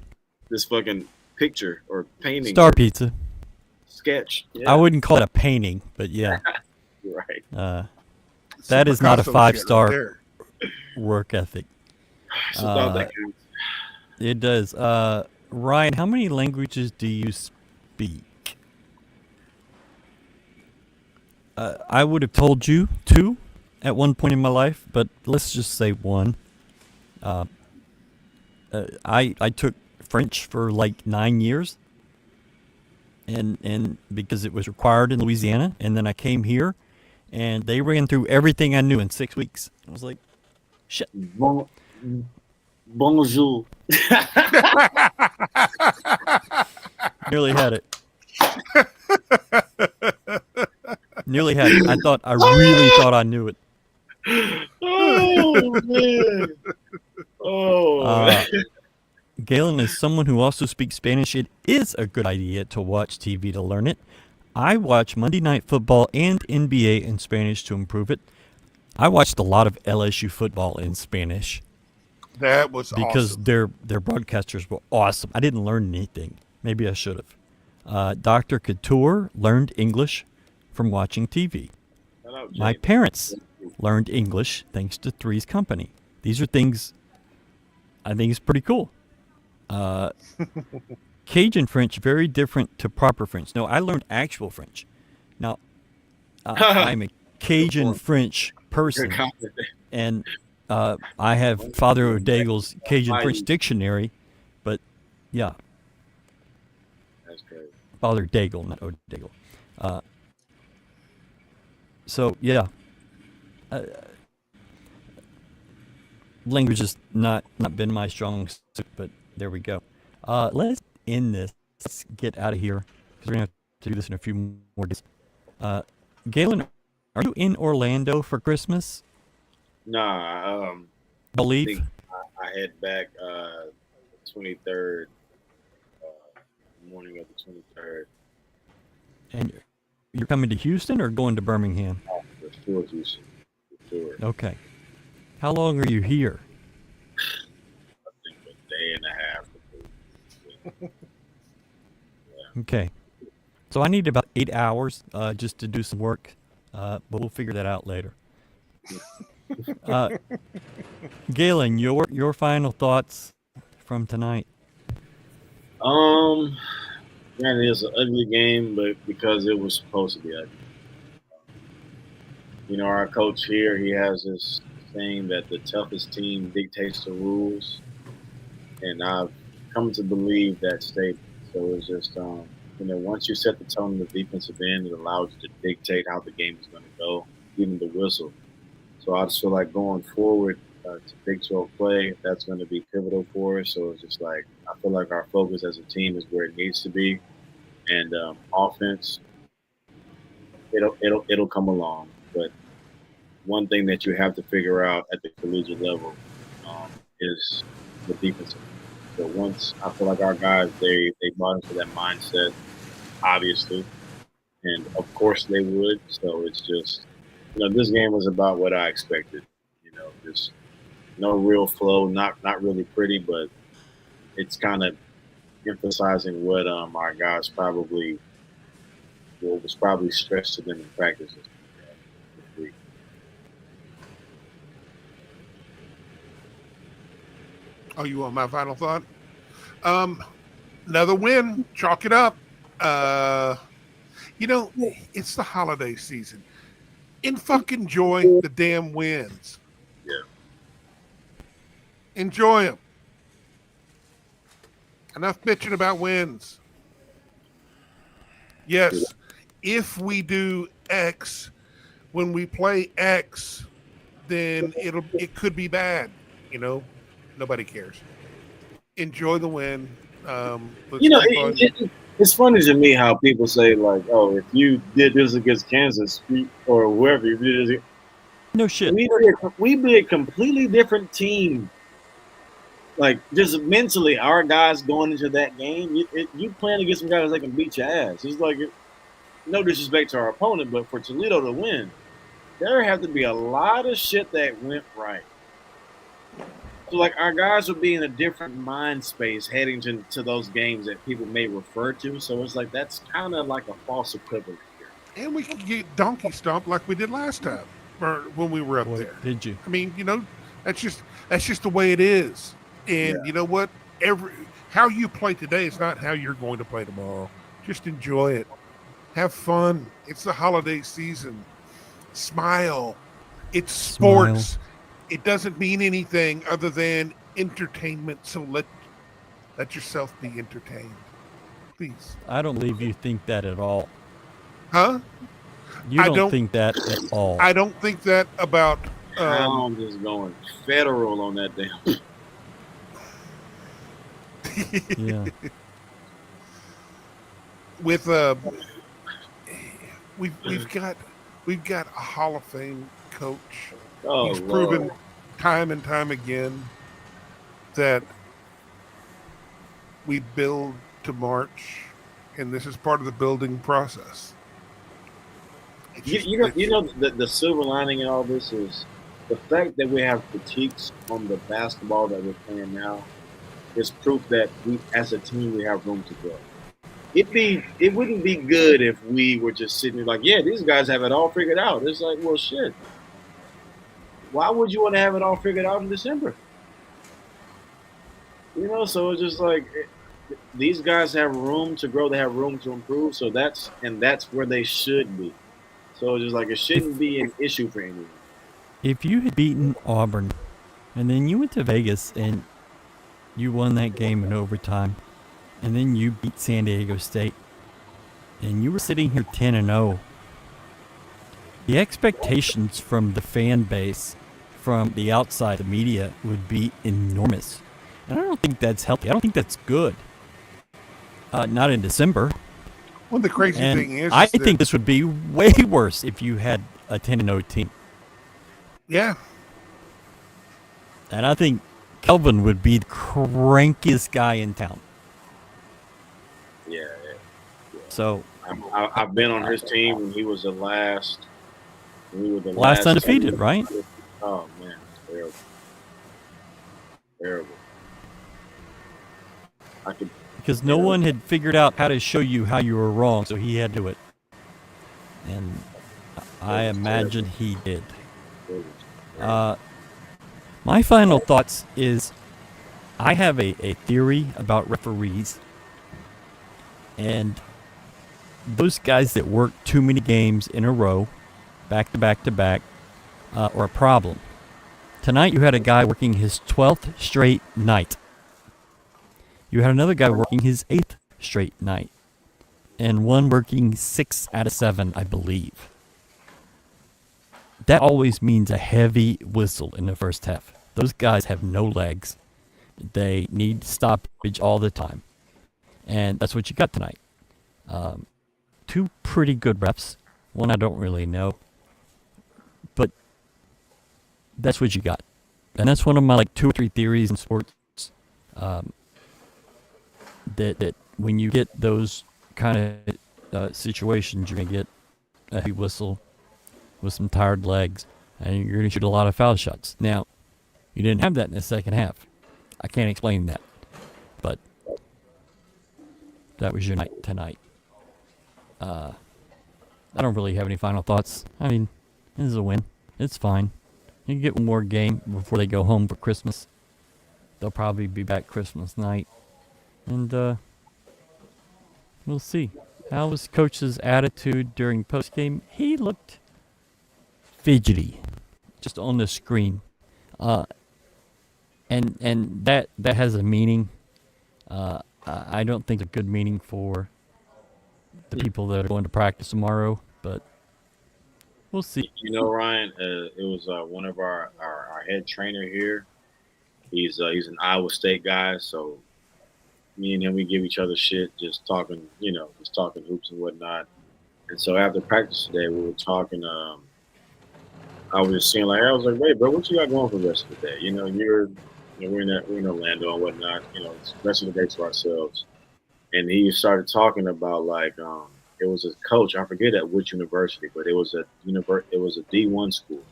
This fucking picture or painting. Star Pizza. Sketch. Yeah. I wouldn't call it a painting, but yeah. Right. That is not a Picasso 5-star right there. work ethic. So about that counts. It does. Ryan, how many languages do you speak? I would have told you 2 at one point in my life, but let's just say 1. I took French for like 9 years, and because it was required in Louisiana, and then I came here, and they ran through everything I knew in 6 weeks. I was like, shit. Bonjour. Nearly had it. Nearly had it. I really thought I knew it. Oh man. Oh. Galen is someone who also speaks Spanish. It is a good idea to watch TV to learn it. I watch Monday Night Football and NBA in Spanish to improve it. I watched a lot of LSU football in Spanish. That was because awesome. their broadcasters were awesome. I didn't learn anything. Maybe I should have. Dr. Couture learned English from watching TV. My parents learned English thanks to Three's Company. These are things I think is pretty cool. Cajun French, very different to proper French. No, I learned actual French. Now, I'm a Cajun French person, and I have Father O'Daigle's Cajun French dictionary, but yeah. That's great. Father Daigle, not O'Daigle. So, yeah. Language has not been my strong suit, but there we go. Let's end this. Let's get out of here, because we're going to have to do this in a few more days. Galen, are you in Orlando for Christmas? Nah, Believe? I head back 23rd, morning of the 23rd. And you're coming to Houston or going to Birmingham? For sure, Houston. For sure. Okay. How long are you here? I think a day and a half. Yeah. Okay. So I need about 8 hours just to do some work, but we'll figure that out later. Galen, your final thoughts from tonight? Man, it was an ugly game, but because it was supposed to be ugly. You know, our coach here, he has this saying that the toughest team dictates the rules, and I've come to believe that statement. So it's just, you know, once you set the tone in the defensive end, it allows you to dictate how the game is going to go, even the whistle. So I just feel like going forward to Big 12 play, that's going to be pivotal for us. So it's just like, I feel like our focus as a team is where it needs to be, and offense, it'll come along. But one thing that you have to figure out at the collegiate level is the defense. So once I feel like our guys, they bought into that mindset, obviously, and of course they would. So it's just, you know, this game was about what I expected. You know, just no real flow, not really pretty, but it's kind of emphasizing what our guys probably, what was probably stressed to them in practice. Oh, you want my final thought? Another win. Chalk it up. It's the holiday season. Fucking enjoy the damn wins. Yeah. Enjoy them. Enough bitching about wins. Yes, if we do X when we play X, then it could be bad. Nobody cares. Enjoy the win. It's funny to me how people say like, "Oh, if you did this against Kansas or whoever, you did this." No shit. We be a completely different team. Like just mentally, our guys going into that game, you playing against some guys that can beat your ass. It's like, no disrespect to our opponent, but for Toledo to win, there have to be a lot of shit that went right. So like our guys would be in a different mind space heading to those games that people may refer to. So it's like that's kind of like a false equivalent here. And we can get donkey stomped like we did last time, or when we were up there. Did you? I mean, that's just the way it is. And you know what? How you play today is not how you're going to play tomorrow. Just enjoy it. Have fun. It's the holiday season. Smile. It's sports. Smile. It doesn't mean anything other than entertainment. So let yourself be entertained, please. I don't believe you think that at all. Huh? You don't think that at all. I don't think that about. I'm just going federal on that damn. Yeah. With we've got a Hall of Fame coach. Oh, He's proven time and time again that we build to march, and this is part of the building process. The silver lining in all this is the fact that we have critiques on the basketball that we're playing now is proof that we, as a team, we have room to grow. It wouldn't be good if we were just sitting there like, yeah, these guys have it all figured out. It's like, well, shit. Why would you want to have it all figured out in December? So it's just like these guys have room to grow. They have room to improve. So that's where they should be. So it's just like it shouldn't be an issue for anyone. If you had beaten Auburn and then you went to Vegas and you won that game in overtime and then you beat San Diego State and you were sitting here 10-0, the expectations from the fan base, from the outside, the media, would be enormous. And I don't think that's healthy. I don't think that's good. Not in December. Well, the crazy thing is, I think this would be way worse if you had a 10-0 team. Yeah. And I think Kelvin would be the crankiest guy in town. Yeah. So I've been on his team when he was the last. We were the last undefeated, right? Oh man, terrible. Because no one had figured out how to show you how you were wrong, so he had to do it. And I imagine he did. My final thoughts is I have a theory about referees. And those guys that work too many games in a row, back to back to back, are a problem. Tonight you had a guy working his 12th straight night. You had another guy working his 8th straight night. And one working 6 out of 7, I believe. That always means a heavy whistle in the first half. Those guys have no legs. They need stoppage all the time. And that's what you got tonight. 2 pretty good refs. One I don't really know. But that's what you got. And that's one of my 2 or 3 theories in sports. That when you get those kind of situations, you're going to get a heavy whistle with some tired legs. And you're going to shoot a lot of foul shots. Now, you didn't have that in the second half. I can't explain that. But that was your night tonight. I don't really have any final thoughts. I mean, this is a win. It's fine. You can get one more game before they go home for Christmas. they'll probably be back Christmas night. And we'll see. How was Coach's attitude during postgame? He looked fidgety, just on the screen. And that has a meaning. I don't think a good meaning for the people that are going to practice tomorrow, but we'll see. You know, Ryan, it was one of our head trainer here. He's an Iowa State guy, so me and him, we give each other shit, just talking hoops and whatnot. And so after practice today, we were talking. I was just saying, I was like, "Wait, bro, what you got going for the rest of the day? You know, we're in Orlando and whatnot. You know, it's the rest of the day to ourselves." And he started talking about it was a coach. I forget at which university, but it was a D1 school,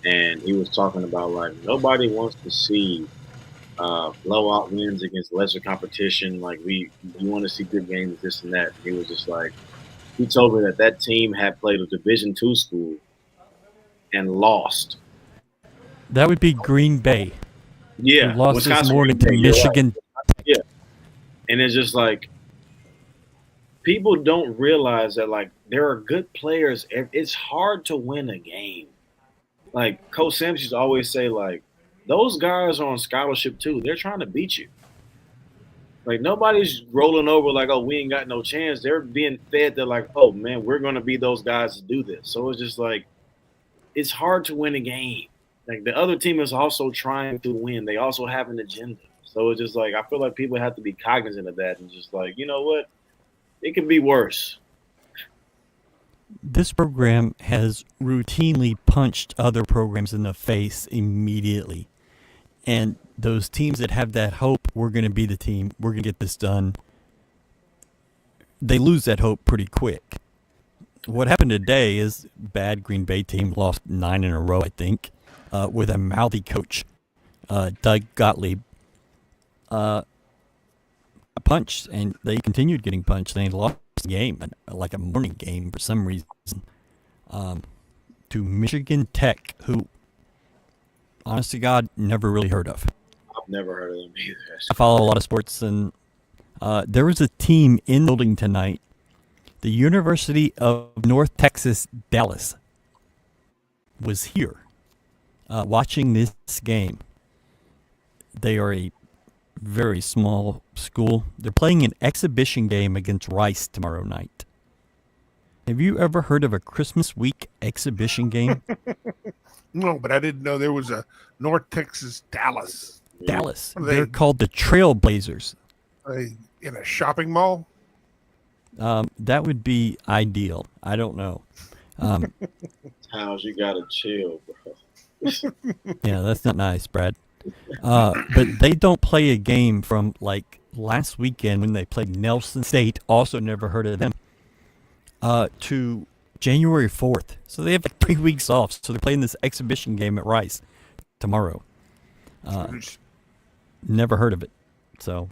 and he was talking about nobody wants to see blowout wins against lesser competition. We want to see good games, this and that. He was just he told me that team had played a Division II school and lost. That would be Green Bay. Yeah, who lost Wisconsin, this morning to Michigan. Yeah, and it's just people don't realize that there are good players. It's hard to win a game. Coach Sims used to always say those guys are on scholarship too. They're trying to beat you. Nobody's rolling over oh, we ain't got no chance. They're being fed that oh man, we're gonna be those guys to do this. So it's just it's hard to win a game. The other team is also trying to win. They also have an agenda. So it's just I feel like people have to be cognizant of that and just you know what? It could be worse. This program has routinely punched other programs in the face immediately. And those teams that have that hope, we're going to be the team, we're going to get this done, they lose that hope pretty quick. What happened today is bad Green Bay team lost 9 in a row, I think, with a mouthy coach, Doug Gottlieb. Punched, and they continued getting punched. They lost the game, a morning game for some reason, to Michigan Tech, who, honest to God, never really heard of. I've never heard of them either. I follow a lot of sports, and there was a team in the building tonight, the University of North Texas, Dallas, was here watching this game. They are a very small school. They're playing an exhibition game against Rice tomorrow night. Have you ever heard of a Christmas week exhibition game? No, but I didn't know there was a North Texas Dallas. Dallas. They're called the Trailblazers. In a shopping mall? That would be ideal. I don't know. Towns, you gotta chill, bro. Yeah, that's not nice, Brad. But they don't play a game from last weekend when they played Nelson State, also never heard of them, to January 4th. So they have 3 weeks off. So they're playing this exhibition game at Rice tomorrow. Never heard of it. So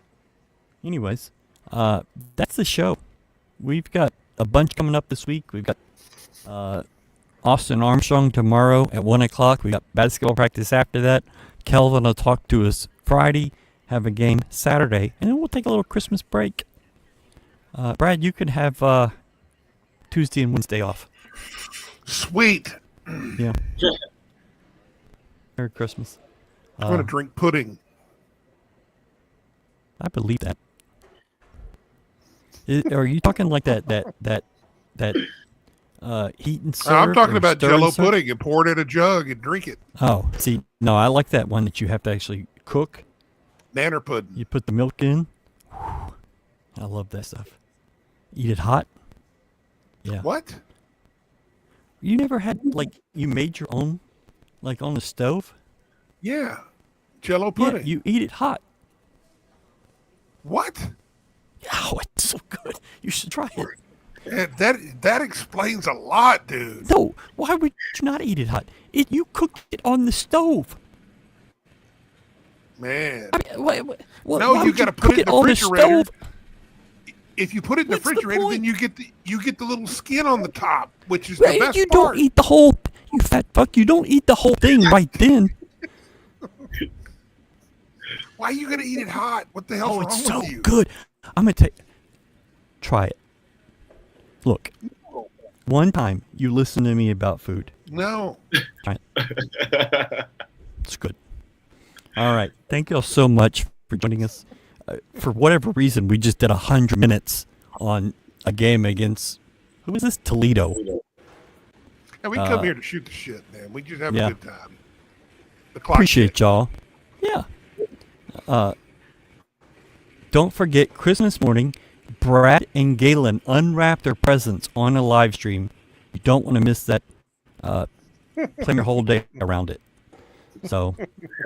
anyways, that's the show. We've got a bunch coming up this week. We've got Austin Armstrong tomorrow at 1 o'clock. We got basketball practice after that. Kelvin will talk to us Friday, have a game Saturday, and then we'll take a little Christmas break. Brad, you could have Tuesday and Wednesday off. Sweet. Yeah. Merry Christmas. I'm going to drink pudding. I believe that. Are you talking like that heat and serve? I'm talking about Jell-O serve? pudding and pour it in a jug and drink it. Oh, see, no, I like that one that you have to actually cook. Nanner pudding. You put the milk in. Whew. I love that stuff. Eat it hot. Yeah. What? You never had, you made your own, on the stove? Yeah. Jell-O pudding. Yeah, you eat it hot. What? Oh, it's so good. You should try it. That explains a lot, dude. No, why would you not eat it hot? You cooked it on the stove. Man. I mean, No, you got to put it in the on the refrigerator. stove? If you put it in the What's the refrigerator, then point? you get the little skin on the top, which is the best You part. don't eat the whole, you fat fuck. You don't eat the whole thing right then. Why are you going to eat it hot? What the hell's Oh, wrong it's so with you? good. I'm going to try it. Look, one time you listen to me about food. No. It's good. All right. Thank you all so much for joining us. For whatever reason, we just did 100 minutes on a game against, who was this? Toledo. And we come here to shoot the shit, man. We just have yeah. a good time. The clock Appreciate hit. y'all. Yeah. Don't forget, Christmas morning, Brad and Galen unwrap their presents on a live stream. You don't want to miss that. Plan your whole day around it. So,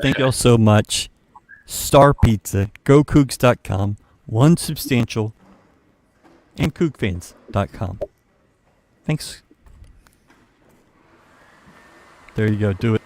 thank y'all so much. Star Pizza, GoCoogs.com, One Substantial, and CougFans.com. Thanks. There you go. Do it.